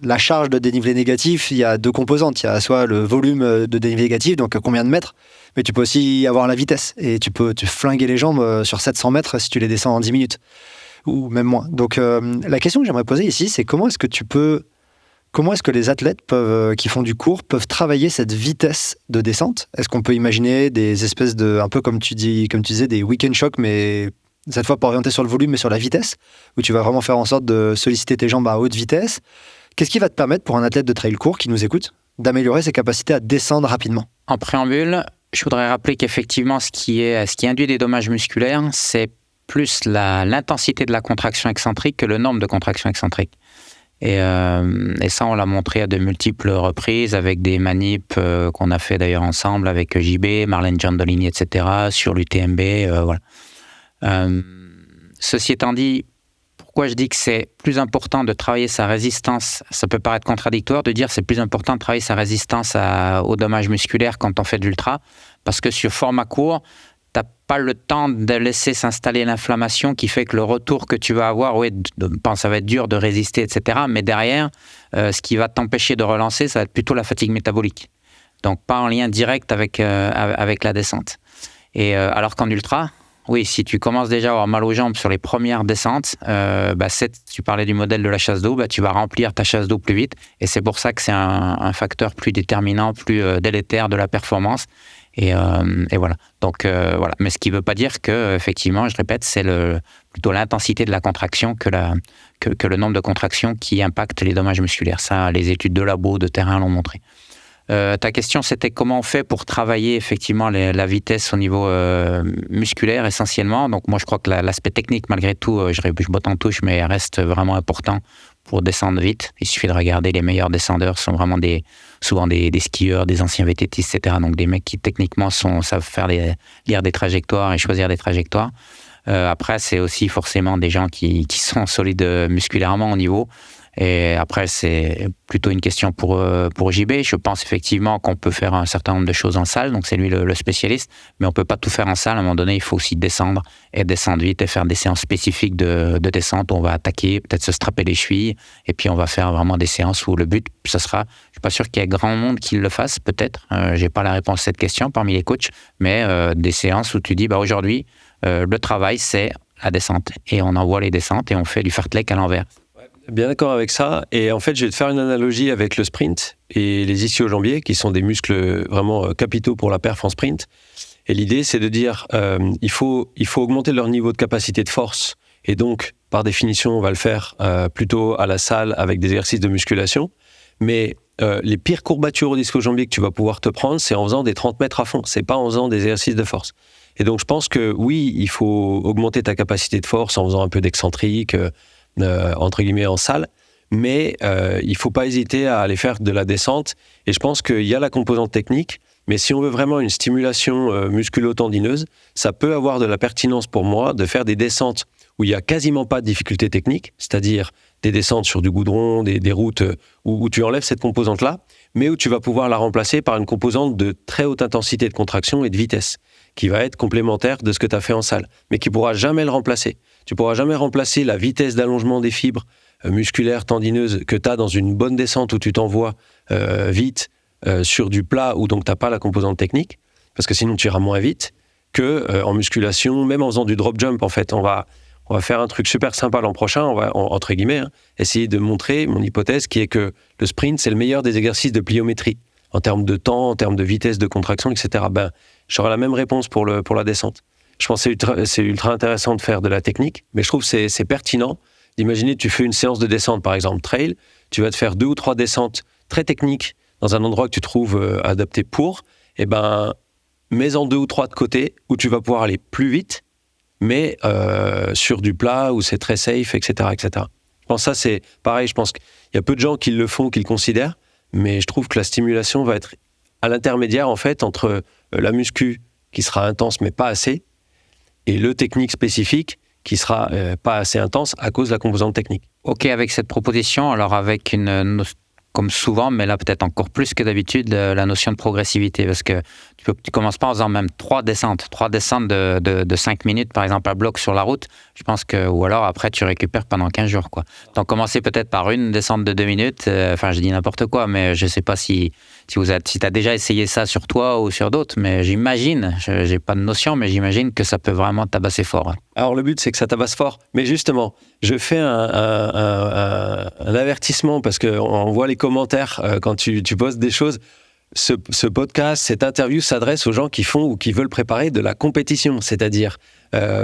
la charge de dénivelé négatif, il y a 2 composantes. Il y a soit le volume de dénivelé négatif, donc combien de mètres, mais tu peux aussi avoir la vitesse. Et tu peux te flinguer les jambes sur 700 mètres si tu les descends en 10 minutes. ou même moins. Donc la question que j'aimerais poser ici, c'est comment est-ce que les athlètes qui font du court peuvent travailler cette vitesse de descente? Est-ce qu'on peut imaginer des espèces de, un peu comme tu disais, des week-end shocks, mais cette fois pas orientés sur le volume, mais sur la vitesse, où tu vas vraiment faire en sorte de solliciter tes jambes à haute vitesse? Qu'est-ce qui va te permettre, pour un athlète de trail court qui nous écoute, d'améliorer ses capacités à descendre rapidement? En préambule, je voudrais rappeler qu'effectivement, ce qui induit des dommages musculaires, c'est plus l'intensité de la contraction excentrique que le nombre de contractions excentriques. Et ça, on l'a montré à de multiples reprises avec des manips qu'on a fait d'ailleurs ensemble avec JB, Marlène Giandolini, etc., sur l'UTMB. Voilà. Ceci étant dit, pourquoi je dis que c'est plus important de travailler sa résistance? Ça peut paraître contradictoire de dire que c'est plus important de travailler sa résistance aux dommages musculaires quand on fait de l'ultra, parce que sur format court, tu n'as pas le temps de laisser s'installer l'inflammation qui fait que le retour que tu vas avoir, ça va être dur de résister, etc. Mais derrière, ce qui va t'empêcher de relancer, ça va être plutôt la fatigue métabolique. Donc pas en lien direct avec la descente. Et alors qu'en ultra, oui, si tu commences déjà à avoir mal aux jambes sur les premières descentes, tu parlais du modèle de la chasse d'eau, tu vas remplir ta chasse d'eau plus vite. Et c'est pour ça que c'est un facteur plus déterminant, plus délétère de la performance. Et voilà. Donc voilà. Mais ce qui ne veut pas dire que, effectivement, je répète, c'est plutôt l'intensité de la contraction que le nombre de contractions qui impactent les dommages musculaires. Ça, les études de labo, de terrain l'ont montré. Ta question, c'était comment on fait pour travailler effectivement la vitesse au niveau musculaire essentiellement. Donc moi, je crois que l'aspect technique, malgré tout, je botte en touche, mais reste vraiment important pour descendre vite. Il suffit de regarder, les meilleurs descendeurs sont vraiment souvent des skieurs, des anciens VTTistes, etc. Donc des mecs qui techniquement savent lire des trajectoires et choisir des trajectoires. Après, c'est aussi forcément des gens qui sont solides musculairement au niveau. Et après, c'est plutôt une question pour JB. Je pense effectivement qu'on peut faire un certain nombre de choses en salle, donc c'est lui le spécialiste, mais on ne peut pas tout faire en salle. À un moment donné, il faut aussi descendre vite et faire des séances spécifiques de descente où on va attaquer, peut-être se strapper les chevilles, et puis on va faire vraiment des séances où le but, ce sera, je ne suis pas sûr qu'il y ait grand monde qui le fasse, peut-être, je n'ai pas la réponse à cette question parmi les coachs, mais des séances où tu dis, aujourd'hui, le travail, c'est la descente, et on envoie les descentes et on fait du fartlek à l'envers. Bien d'accord avec ça. Et en fait, je vais te faire une analogie avec le sprint et les ischio-jambiers, qui sont des muscles vraiment capitaux pour la perf en sprint. Et l'idée, c'est de dire, il faut augmenter leur niveau de capacité de force. Et donc, par définition, on va le faire plutôt à la salle avec des exercices de musculation. Mais les pires courbatures au ischio-jambier que tu vas pouvoir te prendre, c'est en faisant des 30 mètres à fond. C'est pas en faisant des exercices de force. Et donc, je pense que oui, il faut augmenter ta capacité de force en faisant un peu d'excentrique, entre guillemets en salle, mais il ne faut pas hésiter à aller faire de la descente. Et je pense qu'il y a la composante technique, mais si on veut vraiment une stimulation musculo-tendineuse, ça peut avoir de la pertinence pour moi de faire des descentes où il n'y a quasiment pas de difficulté technique, c'est-à-dire des descentes sur du goudron, des routes où tu enlèves cette composante-là, mais où tu vas pouvoir la remplacer par une composante de très haute intensité de contraction et de vitesse, qui va être complémentaire de ce que tu as fait en salle, mais qui ne pourra jamais le remplacer. Tu ne pourras jamais remplacer la vitesse d'allongement des fibres musculaires, tendineuses que tu as dans une bonne descente où tu t'envoies vite sur du plat où donc tu n'as pas la composante technique, parce que sinon tu iras moins vite qu'en musculation, même en faisant du drop jump. En fait, on va faire un truc super sympa l'an prochain, on va, entre guillemets, essayer de montrer mon hypothèse qui est que le sprint, c'est le meilleur des exercices de pliométrie, en termes de temps, en termes de vitesse de contraction, etc. J'aurai la même réponse pour la descente. Je pense que c'est ultra intéressant de faire de la technique, mais je trouve que c'est pertinent d'imaginer que tu fais une séance de descente, par exemple trail, tu vas te faire 2 ou 3 descentes très techniques dans un endroit que tu trouves adapté pour, et mets-en 2 ou 3 de côté où tu vas pouvoir aller plus vite, mais sur du plat où c'est très safe, etc., etc. Je pense que ça, c'est pareil, je pense qu'il y a peu de gens qui le font, qui le considèrent, mais je trouve que la stimulation va être à l'intermédiaire, en fait, entre la muscu qui sera intense, mais pas assez, et le technique spécifique qui sera pas assez intense à cause de la composante technique. Ok, avec cette proposition, alors avec comme souvent, mais là peut-être encore plus que d'habitude, la notion de progressivité, parce que tu commences pas en faisant même 3 descentes de 5 minutes, par exemple, à bloc sur la route, je pense que, ou alors après tu récupères pendant 15 jours, quoi. Donc commencer peut-être par une descente de 2 minutes, je dis n'importe quoi, mais je sais pas si Si tu as déjà essayé ça sur toi ou sur d'autres, mais j'imagine, je n'ai pas de notion, mais j'imagine que ça peut vraiment tabasser fort. Alors le but, c'est que ça tabasse fort. Mais justement, je fais un avertissement parce qu'on voit les commentaires quand tu postes des choses. Ce podcast, cette interview s'adresse aux gens qui font ou qui veulent préparer de la compétition. C'est-à-dire,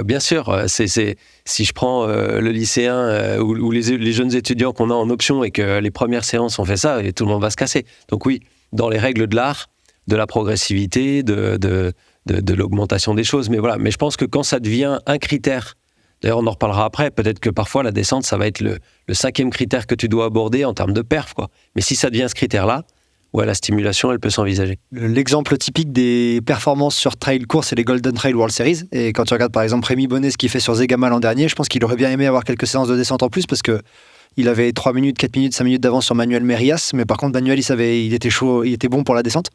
bien sûr, si je prends le lycéen ou les jeunes étudiants qu'on a en option et que les premières séances on fait ça, et tout le monde va se casser. Donc oui, dans les règles de l'art, de la progressivité, de l'augmentation des choses. Mais voilà. Mais je pense que quand ça devient un critère, d'ailleurs on en reparlera après, peut-être que parfois la descente, ça va être le 5e critère que tu dois aborder en termes de perf, quoi. Mais si ça devient ce critère-là, ouais, la stimulation, elle peut s'envisager. L'exemple typique des performances sur trail court, c'est les Golden Trail World Series. Et quand tu regardes par exemple Rémi Bonnet, ce qu'il fait sur Zegama l'an dernier, je pense qu'il aurait bien aimé avoir quelques séances de descente en plus parce que il avait 3 minutes, 4 minutes, 5 minutes d'avance sur Manuel Merias. Mais par contre, Manuel, il était chaud, il était bon pour la descente.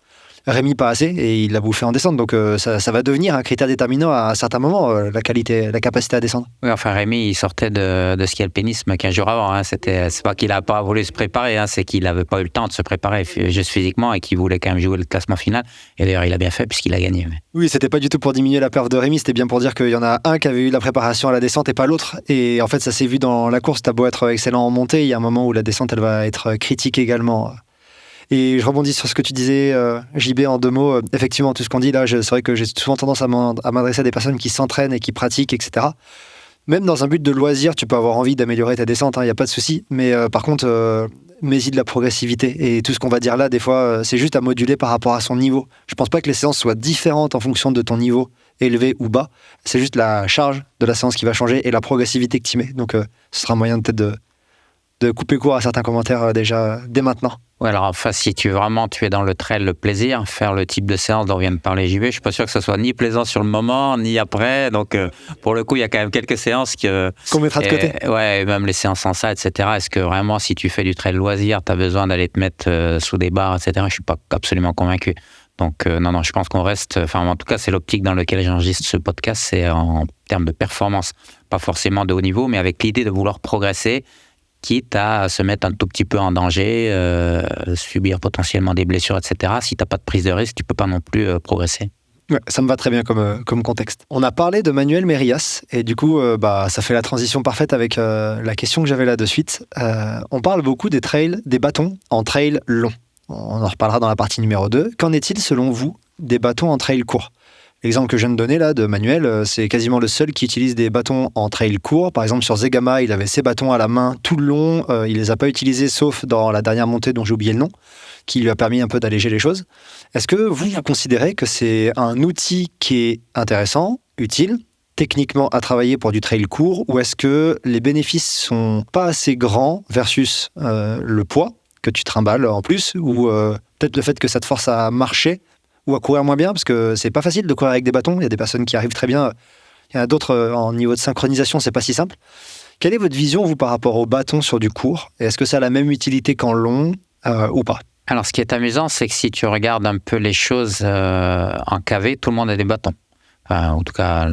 Rémi, pas assez, et il l'a bouffé en descente. Donc ça va devenir un critère déterminant à un certain moment, la capacité à descendre. Oui, enfin Rémi, il sortait de ski alpinisme 15 jours avant. Hein. C'est pas qu'il n'a pas voulu se préparer, hein, c'est qu'il n'avait pas eu le temps de se préparer juste physiquement et qu'il voulait quand même jouer le classement final. Et d'ailleurs, il a bien fait puisqu'il a gagné. Mais... Oui, c'était pas du tout pour diminuer la perf de Rémi, c'était bien pour dire qu'il y en a un qui avait eu la préparation à la descente et pas l'autre. Et en fait, ça s'est vu dans la course. T'as beau être excellent en montée, il y a un moment où la descente, elle va être critique également. Et je rebondis sur ce que tu disais, JB, en 2 mots. Effectivement, tout ce qu'on dit là, c'est vrai que j'ai souvent tendance à m'adresser à des personnes qui s'entraînent et qui pratiquent, etc. Même dans un but de loisir, tu peux avoir envie d'améliorer ta descente, il n'y a pas de souci. Mais par contre, mets-y de la progressivité. Et tout ce qu'on va dire là, des fois, c'est juste à moduler par rapport à son niveau. Je ne pense pas que les séances soient différentes en fonction de ton niveau, élevé ou bas. C'est juste la charge de la séance qui va changer et la progressivité que tu mets. Donc, ce sera un moyen peut-être de couper court à certains commentaires déjà dès maintenant. Ouais, alors enfin, si tu es dans le trail, le plaisir, faire le type de séance dont vient de parler JB, je suis pas sûr que ce soit ni plaisant sur le moment, ni après. Donc, pour le coup, il y a quand même quelques séances qu'on mettra de côté. Ouais, même les séances sans ça, etc. Est-ce que vraiment, si tu fais du trail loisir, tu as besoin d'aller te mettre sous des barres, etc. Je suis pas absolument convaincu. Donc, non, je pense qu'on reste... Enfin, en tout cas, c'est l'optique dans laquelle j'enregistre ce podcast, c'est en termes de performance. Pas forcément de haut niveau, mais avec l'idée de vouloir progresser, quitte à se mettre un tout petit peu en danger, subir potentiellement des blessures, etc. Si tu n'as pas de prise de risque, tu ne peux pas non plus progresser. Ouais, ça me va très bien comme contexte. On a parlé de Manuel Merias, et du coup, ça fait la transition parfaite avec la question que j'avais là de suite. On parle beaucoup des trails, des bâtons en trail long. On en reparlera dans la partie numéro 2. Qu'en est-il, selon vous, des bâtons en trail court ? L'exemple que je viens de donner là de Manuel, c'est quasiment le seul qui utilise des bâtons en trail court. Par exemple, sur Zegama, il avait ses bâtons à la main tout le long. Il les a pas utilisés, sauf dans la dernière montée dont j'ai oublié le nom, qui lui a permis un peu d'alléger les choses. Est-ce que vous considérez que c'est un outil qui est intéressant, utile, techniquement à travailler pour du trail court, ou est-ce que les bénéfices sont pas assez grands versus le poids que tu trimbales en plus, ou peut-être le fait que ça te force à marcher ou à courir moins bien, parce que c'est pas facile de courir avec des bâtons. Il y a des personnes qui arrivent très bien. Il y en a d'autres en niveau de synchronisation, c'est pas si simple. Quelle est votre vision, vous, par rapport aux bâtons sur du court ? Et est-ce que ça a la même utilité qu'en long ou pas ? Alors, ce qui est amusant, c'est que si tu regardes un peu les choses en KV, tout le monde a des bâtons. Enfin, en tout cas,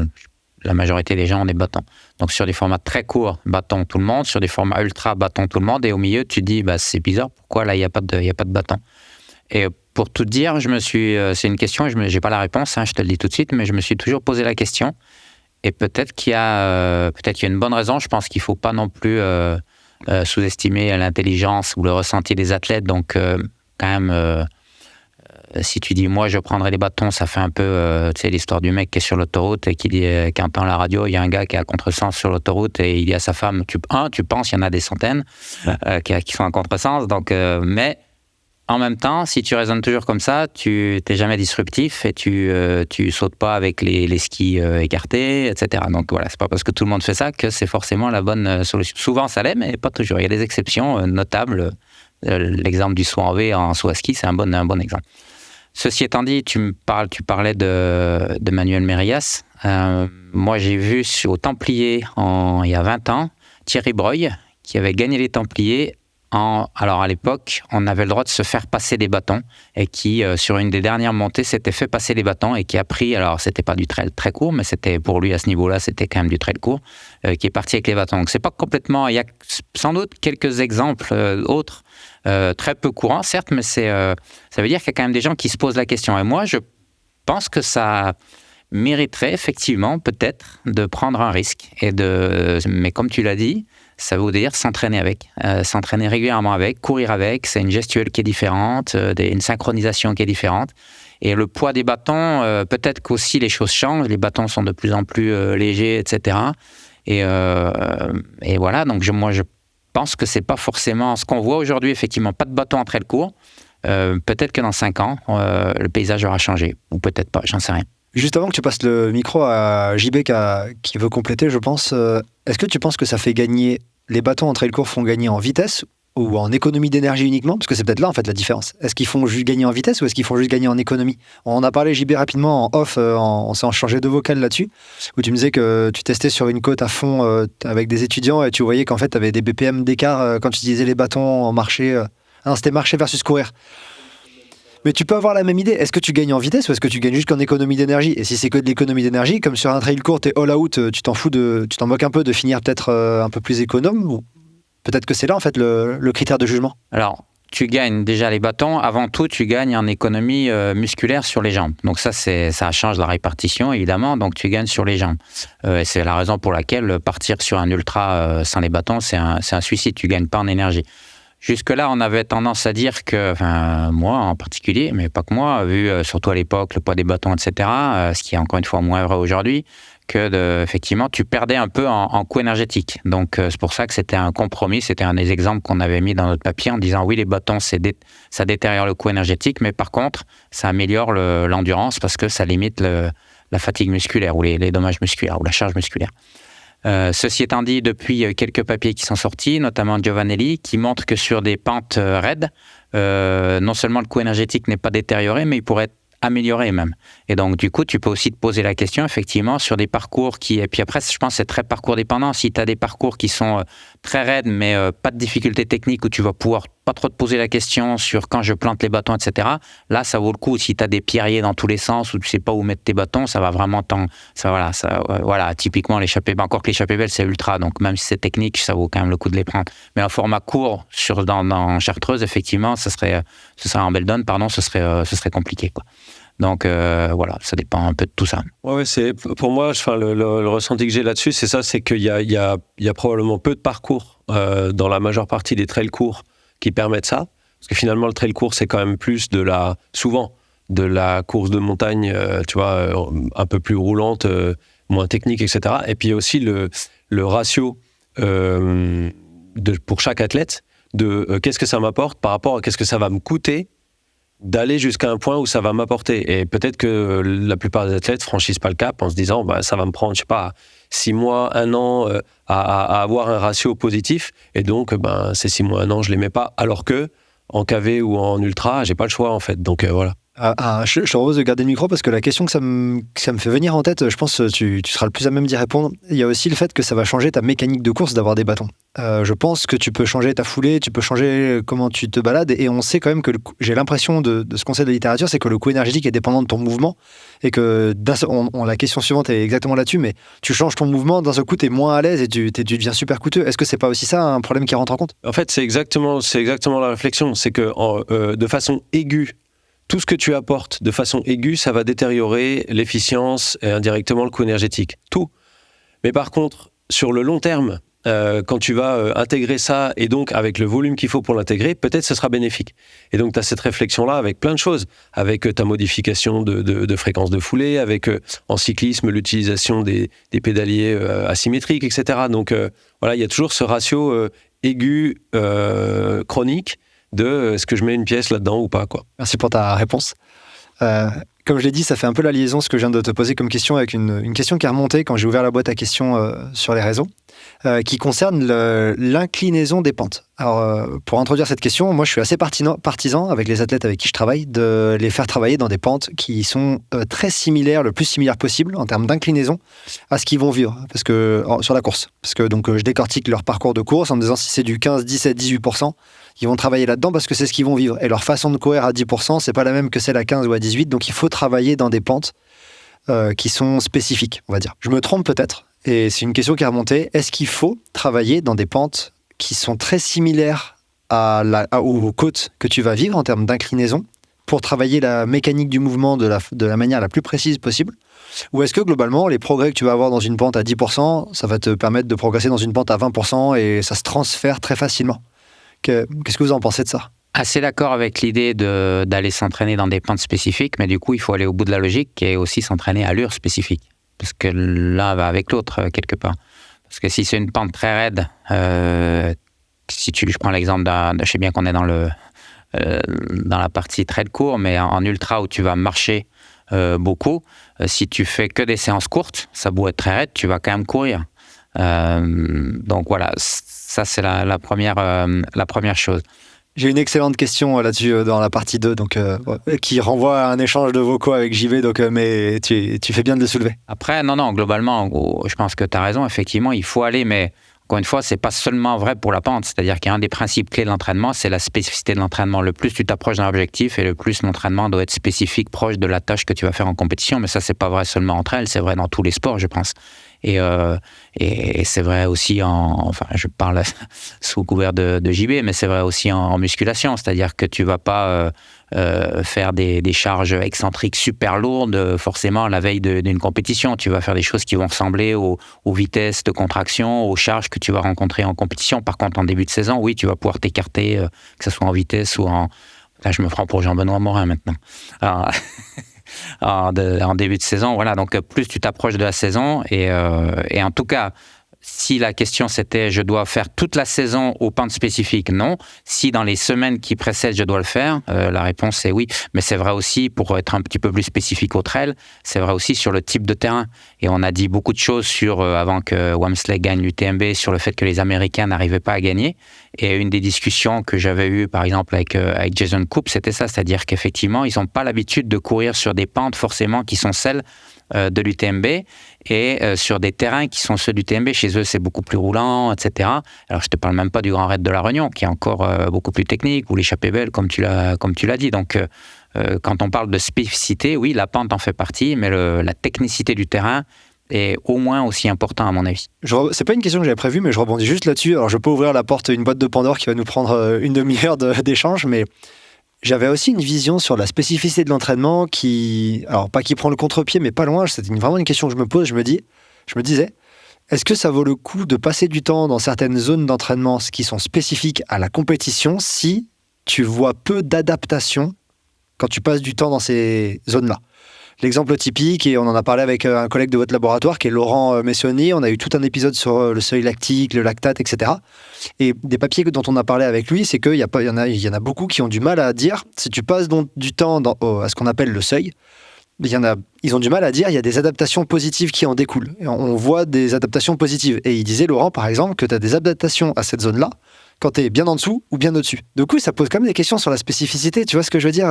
la majorité des gens ont des bâtons. Donc, sur des formats très courts, bâtons tout le monde. Sur des formats ultra, bâtons tout le monde. Et au milieu, tu dis, c'est bizarre, pourquoi là, il n'y a pas de bâton ? Et pour tout dire, c'est une question, je n'ai pas la réponse, je te le dis tout de suite, mais je me suis toujours posé la question. Et peut-être qu'il y a une bonne raison. Je pense qu'il ne faut pas non plus sous-estimer l'intelligence ou le ressenti des athlètes. Donc, quand même, si tu dis, moi, je prendrais les bâtons, ça fait un peu, l'histoire du mec qui est sur l'autoroute et qui entend la radio, il y a un gars qui est à contresens sur l'autoroute et il dit à sa femme, tu penses, il y en a des centaines qui sont à contresens. Donc, mais... En même temps, si tu raisonnes toujours comme ça, tu n'es jamais disruptif et tu sautes pas avec les skis écartés, etc. Donc voilà, c'est pas parce que tout le monde fait ça que c'est forcément la bonne solution. Souvent ça l'est, mais pas toujours. Il y a des exceptions notables. L'exemple du saut en V en saut à ski, c'est un bon exemple. Ceci étant dit, tu parlais de Manuel Merias. Moi, j'ai vu au Templiers il y a 20 ans, Thierry Breuil, qui avait gagné les Templiers. Alors à l'époque, on avait le droit de se faire passer des bâtons et qui, sur une des dernières montées, s'était fait passer les bâtons et qui a pris, alors c'était pas du trail très court, mais c'était pour lui à ce niveau-là, c'était quand même du trail court, qui est parti avec les bâtons. Donc c'est pas complètement, il y a sans doute quelques exemples autres très peu courant, certes, mais ça veut dire qu'il y a quand même des gens qui se posent la question. Et moi, je pense que ça mériterait effectivement peut-être de prendre un risque. Mais comme tu l'as dit, ça veut dire s'entraîner avec, s'entraîner régulièrement avec, courir avec. C'est une gestuelle qui est différente, une synchronisation qui est différente. Et le poids des bâtons, peut-être qu'aussi les choses changent. Les bâtons sont de plus en plus légers, etc. Et voilà, donc moi je pense que c'est pas forcément ce qu'on voit aujourd'hui, effectivement, pas de bâton en trail court. Peut-être que dans 5 ans, le paysage aura changé, ou peut-être pas, j'en sais rien. Juste avant que tu passes le micro à JB qui veut compléter, je pense, est-ce que tu penses que ça fait gagner, les bâtons en trail court font gagner en vitesse ou en économie d'énergie uniquement? Parce que c'est peut-être là en fait la différence. Est-ce qu'ils font juste gagner en vitesse ou est-ce qu'ils font juste gagner en économie? On en a parlé JB rapidement en off, on s'est changé de vocal là-dessus, où tu me disais que tu testais sur une côte à fond avec des étudiants et tu voyais qu'en fait tu avais des BPM d'écart quand tu utilisais les bâtons en marché. Non, c'était marcher versus courir. Mais tu peux avoir la même idée. Est-ce que tu gagnes en vitesse ou est-ce que tu gagnes juste qu'en économie d'énergie? Et si c'est que de l'économie d'énergie, comme sur un trail court, t'es all out, tu t'en moques un peu de finir peut-être un peu plus économe, ou peut-être que c'est là en fait le critère de jugement. Alors, tu gagnes déjà les bâtons. Avant tout, tu gagnes en économie musculaire sur les jambes. Donc ça change la répartition évidemment. Donc tu gagnes sur les jambes. Et c'est la raison pour laquelle partir sur un ultra sans les bâtons, c'est un suicide. Tu gagnes pas en énergie. Jusque-là, on avait tendance à dire que, enfin, moi en particulier, mais pas que moi, vu surtout à l'époque le poids des bâtons, etc., ce qui est encore une fois moins vrai aujourd'hui, que effectivement, tu perdais un peu en coût énergétique. Donc, c'est pour ça que c'était un compromis, c'était un des exemples qu'on avait mis dans notre papier en disant oui, les bâtons, ça détériore le coût énergétique, mais par contre, ça améliore l'endurance parce que ça limite la fatigue musculaire ou les dommages musculaires ou la charge musculaire. Ceci étant dit, depuis quelques papiers qui sont sortis, notamment Giovanelli, qui montrent que sur des pentes raides, non seulement le coût énergétique n'est pas détérioré, mais il pourrait être amélioré même. Et donc, du coup, tu peux aussi te poser la question, effectivement, sur des parcours et puis après, je pense que c'est très parcours dépendant. Si tu as des parcours qui sont très raides, mais pas de difficultés techniques, où tu vas pouvoir pas trop te poser la question sur quand je plante les bâtons, etc. Là, ça vaut le coup. Si tu as des pierriers dans tous les sens, où tu sais pas où mettre tes bâtons, ça va vraiment voilà, typiquement, encore que l'échappée belle, c'est ultra. Donc, même si c'est technique, ça vaut quand même le coup de les prendre. Mais un format court dans Chartreuse, effectivement, ce serait en Beldon, pardon, ce serait compliqué, quoi. Donc voilà, ça dépend un peu de tout ça. Ouais, c'est pour moi, le ressenti que j'ai là-dessus, c'est ça, c'est qu'il y a probablement peu de parcours dans la majeure partie des trails courts qui permettent ça, parce que finalement le trail court c'est quand même plus souvent de la course de montagne, tu vois, un peu plus roulante, moins technique, etc. Et puis il y a aussi le ratio pour chaque athlète de qu'est-ce que ça m'apporte par rapport à qu'est-ce que ça va me coûter d'aller jusqu'à un point où ça va m'apporter. Et peut-être que la plupart des athlètes franchissent pas le cap en se disant ça va me prendre, je sais pas, 6 mois, 1 an à avoir un ratio positif, et donc ces 6 mois, 1 an, je les mets pas, alors que en KV ou en ultra, j'ai pas le choix en fait. Donc voilà. Je te propose de garder le micro parce que la question que ça me fait venir en tête, je pense que tu seras le plus à même d'y répondre. Il y a aussi le fait que ça va changer ta mécanique de course d'avoir des bâtons. Je pense que tu peux changer ta foulée, tu peux changer comment tu te balades, et on sait quand même que j'ai l'impression de ce qu'on sait de la littérature, c'est que le coût énergétique est dépendant de ton mouvement, et que la question suivante est exactement là-dessus, mais tu changes ton mouvement, d'un seul coup t'es moins à l'aise et tu deviens super coûteux. Est-ce que c'est pas aussi ça un problème qui rentre en compte? En fait, c'est exactement la réflexion, c'est que de façon aiguë, tout ce que tu apportes de façon aiguë, ça va détériorer l'efficience et indirectement le coût énergétique. Tout. Mais par contre, sur le long terme, quand tu vas intégrer ça, et donc avec le volume qu'il faut pour l'intégrer, peut-être ce sera bénéfique. Et donc tu as cette réflexion-là avec plein de choses, avec ta modification de fréquence de foulée, avec en cyclisme l'utilisation des pédaliers asymétriques, etc. Donc voilà, il y a toujours ce ratio aigu chronique de est-ce que je mets une pièce là-dedans ou pas, quoi. Merci pour ta réponse. Comme je l'ai dit, ça fait un peu la liaison, ce que je viens de te poser comme question, avec une question qui est remontée quand j'ai ouvert la boîte à questions sur les réseaux, qui concerne l'inclinaison des pentes. Alors, pour introduire cette question, moi je suis assez partisan, avec les athlètes avec qui je travaille, de les faire travailler dans des pentes qui sont très similaires, le plus similaires possible, en termes d'inclinaison, à ce qu'ils vont vivre sur la course. Parce que donc, je décortique leur parcours de course en me disant si c'est du 15, 17, 18%, ils vont travailler là-dedans parce que c'est ce qu'ils vont vivre. Et leur façon de courir à 10%, c'est pas la même que celle à 15 ou à 18, donc il faut travailler dans des pentes qui sont spécifiques, on va dire. Je me trompe peut-être, et c'est une question qui est remontée. Est-ce qu'il faut travailler dans des pentes qui sont très similaires aux côtes que tu vas vivre en termes d'inclinaison pour travailler la mécanique du mouvement de la manière la plus précise possible? Ou est-ce que globalement, les progrès que tu vas avoir dans une pente à 10%, ça va te permettre de progresser dans une pente à 20% et ça se transfère très facilement? Qu'est-ce que vous en pensez de ça? Assez d'accord avec l'idée d'aller s'entraîner dans des pentes spécifiques, mais du coup, il faut aller au bout de la logique et aussi s'entraîner à allure spécifique. Parce que l'un va avec l'autre, quelque part. Parce que si c'est une pente très raide, je prends l'exemple je sais bien qu'on est dans la partie très court, mais en ultra où tu vas marcher beaucoup, si tu fais que des séances courtes, ça peut être très raide, tu vas quand même courir. Donc voilà, ça c'est la première chose. J'ai une excellente question là-dessus dans la partie 2, qui renvoie à un échange de vocaux avec JV, mais tu fais bien de le soulever. Après, non, globalement, je pense que tu as raison, effectivement, il faut aller, mais encore une fois, c'est pas seulement vrai pour la pente, c'est-à-dire qu'un des principes clés de l'entraînement, c'est la spécificité de l'entraînement. Le plus tu t'approches d'un objectif et le plus l'entraînement doit être spécifique, proche de la tâche que tu vas faire en compétition, mais ça, c'est pas vrai seulement entre elles, c'est vrai dans tous les sports, je pense. Et c'est vrai aussi je parle sous couvert de JB, mais c'est vrai aussi en musculation, c'est-à-dire que tu vas pas faire des charges excentriques super lourdes forcément la veille d'une compétition. Tu vas faire des choses qui vont ressembler aux vitesses de contraction, aux charges que tu vas rencontrer en compétition. Par contre, en début de saison, oui, tu vas pouvoir t'écarter, que ce soit en vitesse ou en... Là, je me prends pour Jean-Benoît Morin maintenant. En début de saison, voilà. Donc, plus tu t'approches de la saison et en tout cas, si la question c'était je dois faire toute la saison aux pentes spécifiques, non. Si dans les semaines qui précèdent je dois le faire, la réponse est oui. Mais c'est vrai aussi, pour être un petit peu plus spécifique au trail, c'est vrai aussi sur le type de terrain. Et on a dit beaucoup de choses avant que Wamsley gagne l'UTMB, sur le fait que les Américains n'arrivaient pas à gagner. Et une des discussions que j'avais eues par exemple avec Jason Koop, c'était ça, c'est-à-dire qu'effectivement ils n'ont pas l'habitude de courir sur des pentes forcément qui sont celles de l'UTMB et sur des terrains qui sont ceux du TMB. Chez eux, c'est beaucoup plus roulant, etc. Alors, je te parle même pas du Grand Raid de la Réunion, qui est encore beaucoup plus technique, ou l'échappée belle, comme tu l'as dit. Donc, quand on parle de spécificité, oui, la pente en fait partie, mais la technicité du terrain est au moins aussi important, à mon avis. C'est pas une question que j'avais prévue, mais je rebondis juste là-dessus. Alors, je peux ouvrir la porte, une boîte de Pandore qui va nous prendre une demi-heure d'échange, mais j'avais aussi une vision sur la spécificité de l'entraînement alors pas qui prend le contre-pied, mais pas loin. C'était vraiment une question que je me pose. Je me disais, est-ce que ça vaut le coup de passer du temps dans certaines zones d'entraînement qui sont spécifiques à la compétition si tu vois peu d'adaptation quand tu passes du temps dans ces zones-là? L'exemple typique, et on en a parlé avec un collègue de votre laboratoire qui est Laurent Messonnier, on a eu tout un épisode sur le seuil lactique, le lactate, etc. Et des papiers dont on a parlé avec lui, c'est qu'il y en a beaucoup qui ont du mal à dire, si tu passes du temps à ce qu'on appelle le seuil, ils ont du mal à dire il y a des adaptations positives qui en découlent. Et on voit des adaptations positives. Et il disait, Laurent, par exemple, que tu as des adaptations à cette zone-là quand tu es bien en dessous ou bien au-dessus. Du coup, ça pose quand même des questions sur la spécificité. Tu vois ce que je veux dire?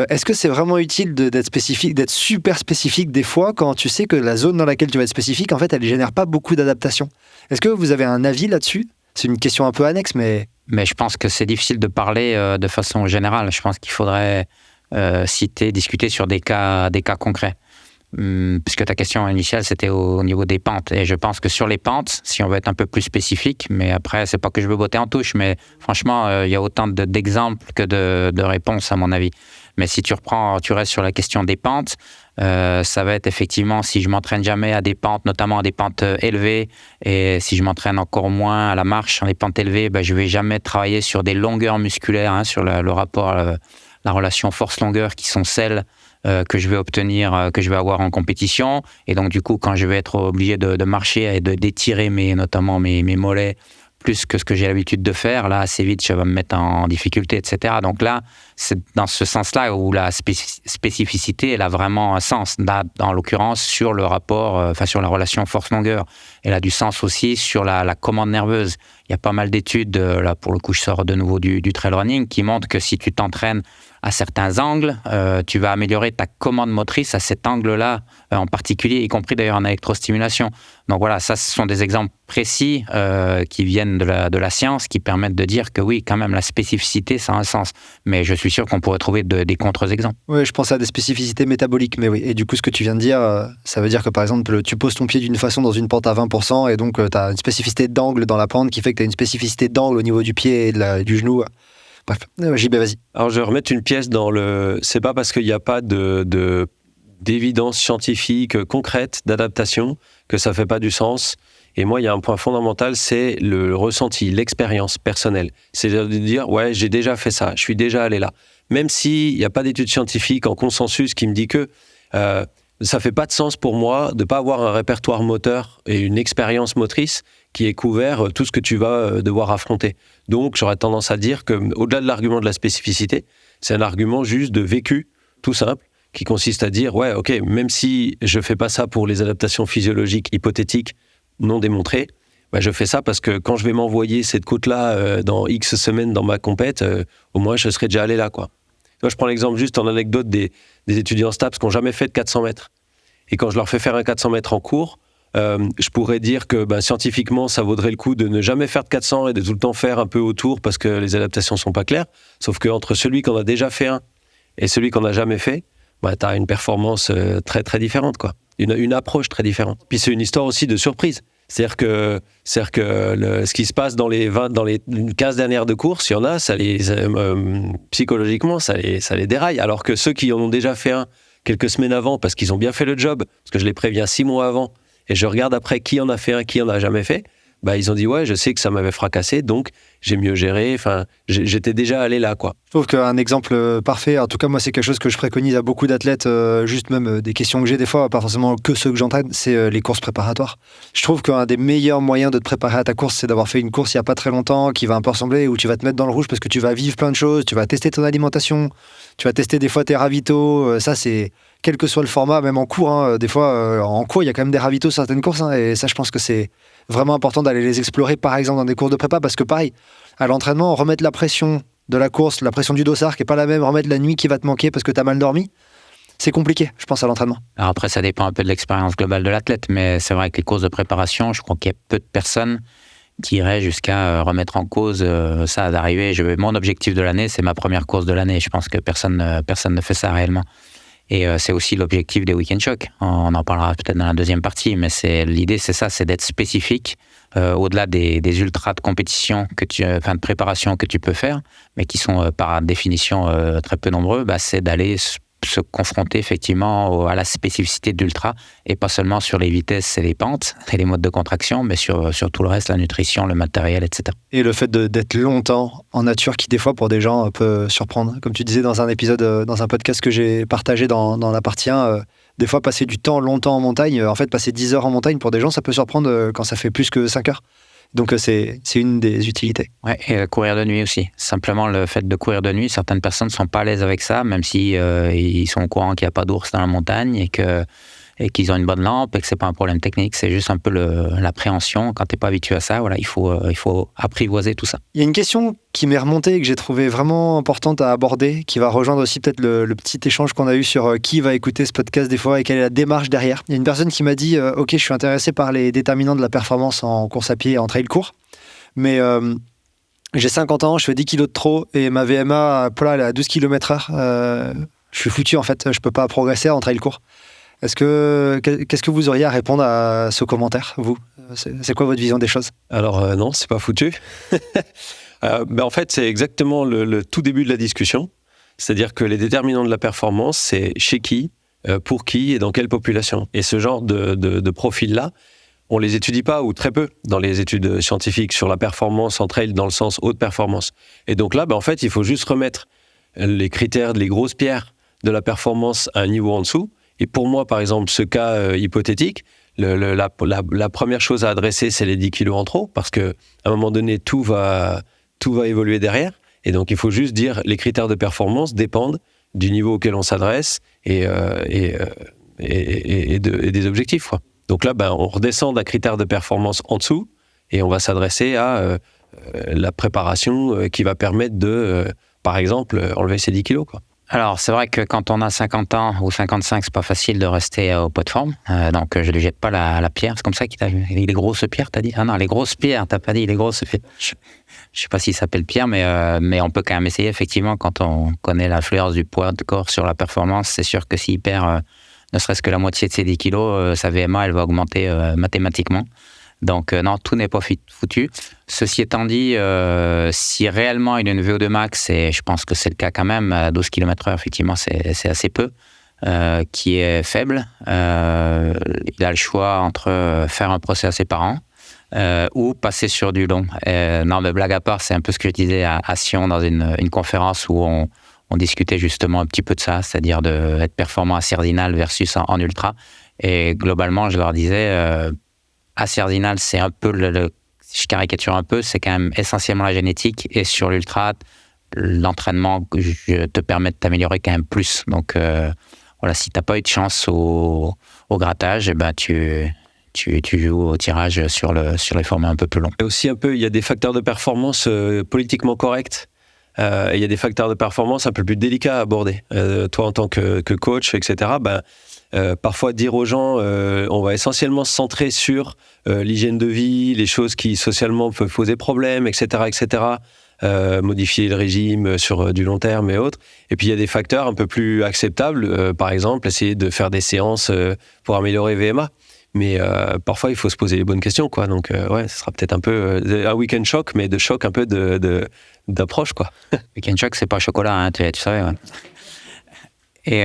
Est-ce que c'est vraiment utile d'être spécifique, d'être super spécifique des fois quand tu sais que la zone dans laquelle tu vas être spécifique, en fait, elle ne génère pas beaucoup d'adaptation? Est-ce que vous avez un avis là-dessus? C'est une question un peu annexe, mais... Mais je pense que c'est difficile de parler de façon générale. Je pense qu'il faudrait discuter sur des cas concrets. Puisque ta question initiale, c'était au niveau des pentes. Et je pense que sur les pentes, si on veut être un peu plus spécifique, mais après, c'est pas que je veux botter en touche, mais franchement, il y a autant d'exemples que de réponses, à mon avis. Mais si tu restes sur la question des pentes, ça va être effectivement, si je m'entraîne jamais à des pentes, notamment à des pentes élevées, et si je m'entraîne encore moins à la marche, à des pentes élevées, je vais jamais travailler sur des longueurs musculaires, sur le rapport, la relation force-longueur, qui sont celles que je vais obtenir, que je vais avoir en compétition. Et donc, du coup, quand je vais être obligé de marcher et d'étirer notamment mes mollets plus que ce que j'ai l'habitude de faire, là, assez vite, je vais me mettre en difficulté, etc. Donc là, c'est dans ce sens-là où la spécificité, elle a vraiment un sens. Là, en l'occurrence, sur le rapport, sur la relation force-longueur. Elle a du sens aussi sur la commande nerveuse. Il y a pas mal d'études, là, pour le coup, je sors de nouveau du trail running, qui montrent que si tu t'entraînes à certains angles, tu vas améliorer ta commande motrice à cet angle-là, en particulier, y compris d'ailleurs en électrostimulation. Donc voilà, ça, ce sont des exemples précis qui viennent de la science, qui permettent de dire que oui, quand même, la spécificité, ça a un sens. Mais je suis sûr qu'on pourrait trouver des contre-exemples. Oui, je pense à des spécificités métaboliques, mais oui. Et du coup, ce que tu viens de dire, ça veut dire que par exemple, tu poses ton pied d'une façon dans une pente à 20%, et donc tu as une spécificité d'angle dans la pente qui fait que tu as une spécificité d'angle au niveau du pied et du genou. Bref, JB, vas-y. Alors, je vais remettre une pièce dans le... C'est pas parce qu'il n'y a pas d'évidence scientifique concrète d'adaptation que ça fait pas du sens. Et moi, il y a un point fondamental, c'est le ressenti, l'expérience personnelle. C'est de dire, ouais, j'ai déjà fait ça, je suis déjà allé là. Même s'il n'y a pas d'études scientifiques en consensus qui me dit que ça fait pas de sens pour moi de pas avoir un répertoire moteur et une expérience motrice qui est couvert tout ce que tu vas devoir affronter. Donc, j'aurais tendance à dire que, au-delà de l'argument de la spécificité, c'est un argument juste de vécu, tout simple, qui consiste à dire, ouais, ok, même si je fais pas ça pour les adaptations physiologiques hypothétiques non démontrées, bah, je fais ça parce que quand je vais m'envoyer cette côte-là dans X semaines dans ma compète, au moins je serai déjà allé là, quoi. Moi, je prends l'exemple juste en anecdote des étudiants STAPS qui n'ont jamais fait de 400 mètres. Et quand je leur fais faire un 400 mètres en cours, je pourrais dire que scientifiquement, ça vaudrait le coup de ne jamais faire de 400 et de tout le temps faire un peu autour parce que les adaptations sont pas claires. Sauf qu'entre celui qu'on a déjà fait un et celui qu'on n'a jamais fait, tu as une performance très, très différente, quoi. Une approche très différente. Puis c'est une histoire aussi de surprise. C'est-à-dire que ce qui se passe dans les 15 dernières de course, il y en a, ça les, psychologiquement, ça les déraille. Alors que ceux qui en ont déjà fait un quelques semaines avant, parce qu'ils ont bien fait le job, parce que je les préviens 6 mois avant, et je regarde après qui en a fait un, qui en a jamais fait, ils ont dit ouais, je sais que ça m'avait fracassé, donc j'ai mieux géré, j'étais déjà allé là, quoi. Je trouve qu'un exemple parfait, en tout cas moi c'est quelque chose que je préconise à beaucoup d'athlètes, juste même des questions que j'ai des fois, pas forcément que ceux que j'entraîne, c'est les courses préparatoires. Je trouve qu'un des meilleurs moyens de te préparer à ta course, c'est d'avoir fait une course il n'y a pas très longtemps, qui va un peu ressembler, où tu vas te mettre dans le rouge parce que tu vas vivre plein de choses, tu vas tester ton alimentation, tu vas tester des fois tes ravitaux, ça c'est... Quel que soit le format, même en cours, hein, des fois, en cours, il y a quand même des ravitaux sur certaines courses, hein, et ça, je pense que c'est vraiment important d'aller les explorer, par exemple, dans des cours de prépa, parce que pareil, à l'entraînement, remettre la pression de la course, la pression du dossard, qui n'est pas la même, remettre la nuit qui va te manquer parce que tu as mal dormi, c'est compliqué, je pense, à l'entraînement. Alors après, ça dépend un peu de l'expérience globale de l'athlète, mais c'est vrai que les courses de préparation, je crois qu'il y a peu de personnes qui iraient jusqu'à remettre en cause ça d'arriver. Mon objectif de l'année, c'est ma première course de l'année. Je pense que personne ne fait ça réellement. Et c'est aussi l'objectif des Weekend Shock. On en parlera peut-être dans la deuxième partie, mais l'idée, c'est ça, c'est d'être spécifique au-delà des ultras de compétition de préparation que tu peux faire, mais qui sont par définition très peu nombreux. C'est d'aller se confronter effectivement à la spécificité de l'ultra et pas seulement sur les vitesses et les pentes et les modes de contraction, mais sur tout le reste, la nutrition, le matériel, etc. Et le fait d'être longtemps en nature qui des fois pour des gens peut surprendre. Comme tu disais dans un épisode, dans un podcast que j'ai partagé dans la partie 1, des fois passer du temps longtemps en montagne, en fait passer 10 heures en montagne pour des gens ça peut surprendre quand ça fait plus que 5 heures. Donc c'est une des utilités. Ouais, et courir de nuit aussi. Simplement le fait de courir de nuit, certaines personnes ne sont pas à l'aise avec ça, même si ils sont au courant qu'il n'y a pas d'ours dans la montagne et qu'ils ont une bonne lampe et que c'est pas un problème technique. C'est juste un peu l'appréhension. Quand tu n'es pas habitué à ça, voilà, il faut apprivoiser tout ça. Il y a une question qui m'est remontée et que j'ai trouvé vraiment importante à aborder, qui va rejoindre aussi peut-être le petit échange qu'on a eu sur qui va écouter ce podcast des fois et quelle est la démarche derrière. Il y a une personne qui m'a dit ok, je suis intéressé par les déterminants de la performance en course à pied et en trail court, mais j'ai 50 ans, je fais 10 kilos de trop et ma VMA elle est à 12 km/h. Je suis foutu en fait, je peux pas progresser en trail court. Qu'est-ce que vous auriez à répondre à ce commentaire, vous ? C'est quoi votre vision des choses ? Alors non, c'est pas foutu. En fait, c'est exactement le tout début de la discussion. C'est-à-dire que les déterminants de la performance, c'est chez qui, pour qui et dans quelle population. Et ce genre de profil-là, on les étudie pas ou très peu dans les études scientifiques sur la performance en trail dans le sens haute performance. Et donc là, en fait, il faut juste remettre les critères, les grosses pierres de la performance à un niveau en dessous. Et pour moi, par exemple, ce cas hypothétique, la première chose à adresser, c'est les 10 kilos en trop, parce qu'à un moment donné, tout va évoluer derrière. Et donc, il faut juste dire les critères de performance dépendent du niveau auquel on s'adresse et des objectifs, quoi. Donc là, on redescend d'un critère de performance en dessous et on va s'adresser à la préparation qui va permettre de, par exemple, enlever ces 10 kilos, quoi. Alors, c'est vrai que quand on a 50 ans ou 55, c'est pas facile de rester au poids de forme. Donc, je ne lui jette pas la pierre. C'est comme ça qu'il t'a vu. Les grosses pierres, t'as dit? Ah non, les grosses pierres, t'as pas dit les grosses pierres. Je sais pas s'il s'appelle Pierre, mais on peut quand même essayer, effectivement, quand on connaît l'influence du poids de corps sur la performance. C'est sûr que s'il perd ne serait-ce que la moitié de ses 10 kilos, sa VMA, elle va augmenter mathématiquement. Donc, non, tout n'est pas foutu. Ceci étant dit, si réellement il a une VO2 max, et je pense que c'est le cas quand même, à 12 km/h, effectivement, c'est assez peu, qui est faible, il a le choix entre faire un procès à ses parents ou passer sur du long. Non, mais blague à part, c'est un peu ce que je disais à Sion dans une conférence où on discutait justement un petit peu de ça, c'est-à-dire d'être performant à Cardinal versus en ultra. Et globalement, je leur disais... à Cardinal, c'est un peu, je caricature un peu, c'est quand même essentiellement la génétique. Et sur l'ultra, l'entraînement te permet de t'améliorer quand même plus. Donc voilà, si tu n'as pas eu de chance au grattage, tu joues au tirage sur les formats un peu plus longs. Et aussi un peu, il y a des facteurs de performance politiquement corrects. Et il y a des facteurs de performance un peu plus délicats à aborder. Toi, en tant que coach, etc., parfois dire aux gens, on va essentiellement se centrer sur l'hygiène de vie, les choses qui socialement peuvent poser problème, etc., modifier le régime sur du long terme et autres. Et puis il y a des facteurs un peu plus acceptables, par exemple, essayer de faire des séances pour améliorer VMA. Mais parfois, il faut se poser les bonnes questions, quoi. Donc, ouais, ce sera peut-être un peu un week-end choc, mais de choc un peu d'approche, quoi. Week-end choc, c'est pas chocolat, hein, tu savais, ouais. Et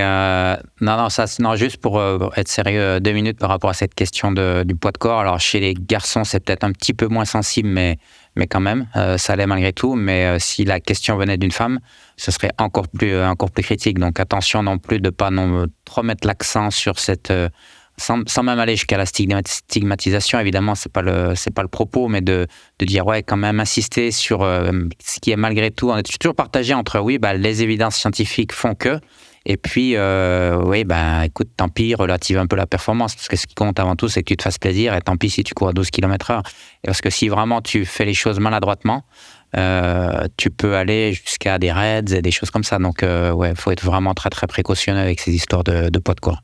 non, juste pour être sérieux 2 minutes par rapport à cette question du poids de corps. Alors, chez les garçons, c'est peut-être un petit peu moins sensible, mais quand même, ça l'est malgré tout. Mais si la question venait d'une femme, ce serait encore plus critique. Donc, attention non plus de ne pas trop mettre l'accent sur cette... Sans même aller jusqu'à la stigmatisation, évidemment, c'est pas le propos, mais de dire, ouais, quand même insister sur ce qui est malgré tout, on est toujours partagé entre, oui, les évidences scientifiques font que, et puis, oui, écoute, tant pis, relative un peu la performance, parce que ce qui compte avant tout, c'est que tu te fasses plaisir, et tant pis si tu cours à 12 km/h. Parce que si vraiment tu fais les choses maladroitement, tu peux aller jusqu'à des raids et des choses comme ça. Donc, ouais, faut être vraiment très, très précautionneux avec ces histoires de poids de corps.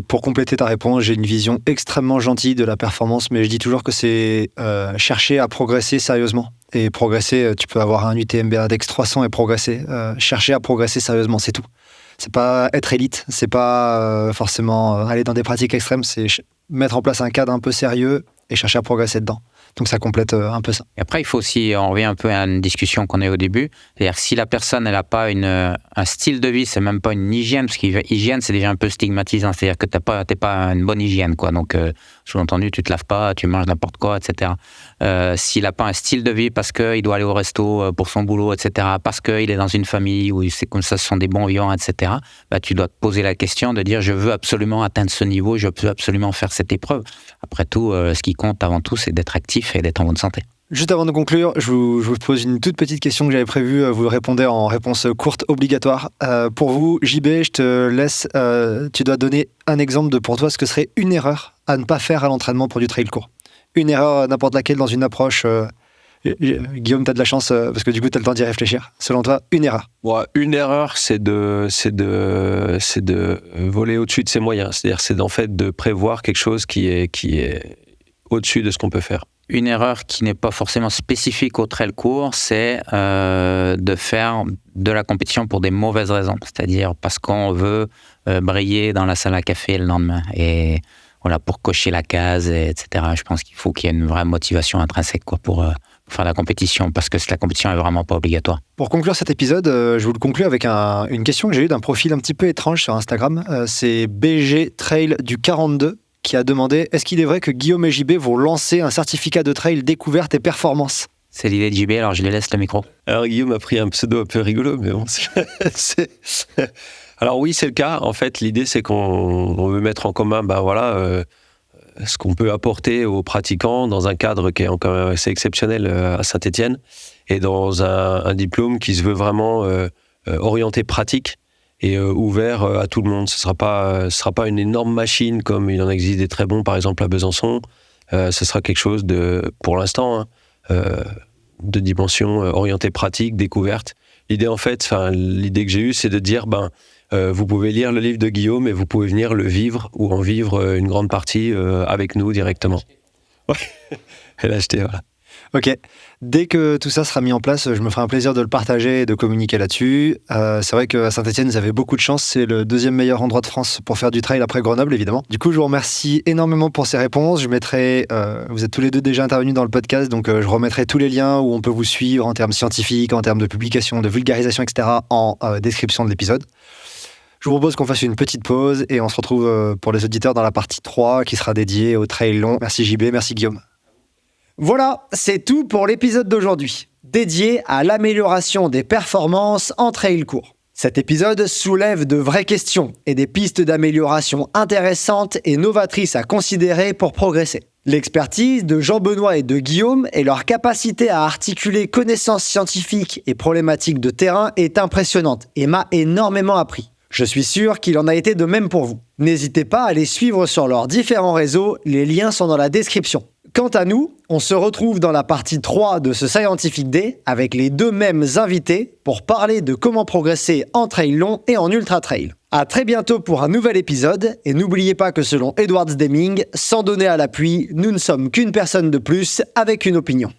Pour compléter ta réponse, j'ai une vision extrêmement gentille de la performance, mais je dis toujours que c'est chercher à progresser sérieusement. Et progresser, tu peux avoir un UTMB Index 300 et progresser. Chercher à progresser sérieusement, c'est tout. C'est pas être élite, c'est pas forcément aller dans des pratiques extrêmes, c'est mettre en place un cadre un peu sérieux et chercher à progresser dedans. Donc ça complète un peu ça. Et après, il faut aussi, on revient un peu à une discussion qu'on a eu au début, c'est-à-dire que si la personne, elle n'a pas un style de vie, c'est même pas une hygiène, parce qu'hygiène, c'est déjà un peu stigmatisant, c'est-à-dire que t'es pas une bonne hygiène, quoi. Donc, sous-entendu, tu te laves pas, tu manges n'importe quoi, etc. S'il n'a pas un style de vie parce qu'il doit aller au resto pour son boulot, etc., parce qu'il est dans une famille où c'est comme ça, ce sont des bons vivants, etc., tu dois te poser la question de dire, je veux absolument atteindre ce niveau, je veux absolument faire cette épreuve. Après tout, ce qui compte avant tout, c'est d'être actif et d'être en bonne santé. Juste avant de conclure, je vous pose une toute petite question que j'avais prévue. Vous répondez en réponse courte obligatoire. Pour vous, JB, je te laisse. Tu dois donner un exemple pour toi ce que serait une erreur à ne pas faire à l'entraînement pour du trail court. Une erreur, n'importe laquelle, dans une approche. Guillaume, tu as de la chance parce que du coup, tu as le temps d'y réfléchir. Selon toi, une erreur. Ouais, une erreur, c'est de voler au-dessus de ses moyens. C'est-à-dire, c'est en fait de prévoir quelque chose qui est au-dessus de ce qu'on peut faire. Une erreur qui n'est pas forcément spécifique au trail court, c'est de faire de la compétition pour des mauvaises raisons. C'est-à-dire parce qu'on veut briller dans la salle à café le lendemain. Et voilà, pour cocher la case, etc. Je pense qu'il faut qu'il y ait une vraie motivation intrinsèque pour faire de la compétition, parce que la compétition n'est vraiment pas obligatoire. Pour conclure cet épisode, je vous le conclue avec une question que j'ai eue d'un profil un petit peu étrange sur Instagram. C'est BG Trail du 42 qui a demandé « Est-ce qu'il est vrai que Guillaume et JB vont lancer un certificat de trail découverte et performance ?» C'est l'idée de JB, alors je lui laisse le micro. Alors Guillaume a pris un pseudo un peu rigolo, mais bon, Alors oui, c'est le cas. En fait, l'idée, c'est qu'on veut mettre en commun ce qu'on peut apporter aux pratiquants dans un cadre qui est quand même assez exceptionnel à Saint-Étienne, et dans un diplôme qui se veut vraiment orienté pratique et ouvert à tout le monde. Ce sera pas une énorme machine comme il en existe des très bons, par exemple à Besançon. Ce sera quelque chose pour l'instant, de dimension orientée pratique, découverte. L'idée, en fait, l'idée que j'ai eue, c'est de dire, vous pouvez lire le livre de Guillaume et vous pouvez venir le vivre ou en vivre une grande partie avec nous directement. Ouais. Et l'acheter, voilà. Ok. Dès que tout ça sera mis en place, je me ferai un plaisir de le partager et de communiquer là-dessus. C'est vrai qu'à Saint-Etienne, vous avez beaucoup de chance. C'est le 2e meilleur endroit de France pour faire du trail après Grenoble, évidemment. Du coup, je vous remercie énormément pour ces réponses. Je mettrai, vous êtes tous les deux déjà intervenus dans le podcast, donc je remettrai tous les liens où on peut vous suivre en termes scientifiques, en termes de publication, de vulgarisation, etc. en description de l'épisode. Je vous propose qu'on fasse une petite pause et on se retrouve pour les auditeurs dans la partie 3 qui sera dédiée au trail long. Merci JB, merci Guillaume. Voilà, c'est tout pour l'épisode d'aujourd'hui, dédié à l'amélioration des performances en trail court. Cet épisode soulève de vraies questions et des pistes d'amélioration intéressantes et novatrices à considérer pour progresser. L'expertise de Jean-Benoît et de Guillaume et leur capacité à articuler connaissances scientifiques et problématiques de terrain est impressionnante et m'a énormément appris. Je suis sûr qu'il en a été de même pour vous. N'hésitez pas à les suivre sur leurs différents réseaux, les liens sont dans la description. Quant à nous, on se retrouve dans la partie 3 de ce Scientific Day avec les 2 mêmes invités pour parler de comment progresser en trail long et en ultra trail. À très bientôt pour un nouvel épisode et n'oubliez pas que selon Edwards Deming, sans donner à l'appui, nous ne sommes qu'une personne de plus avec une opinion.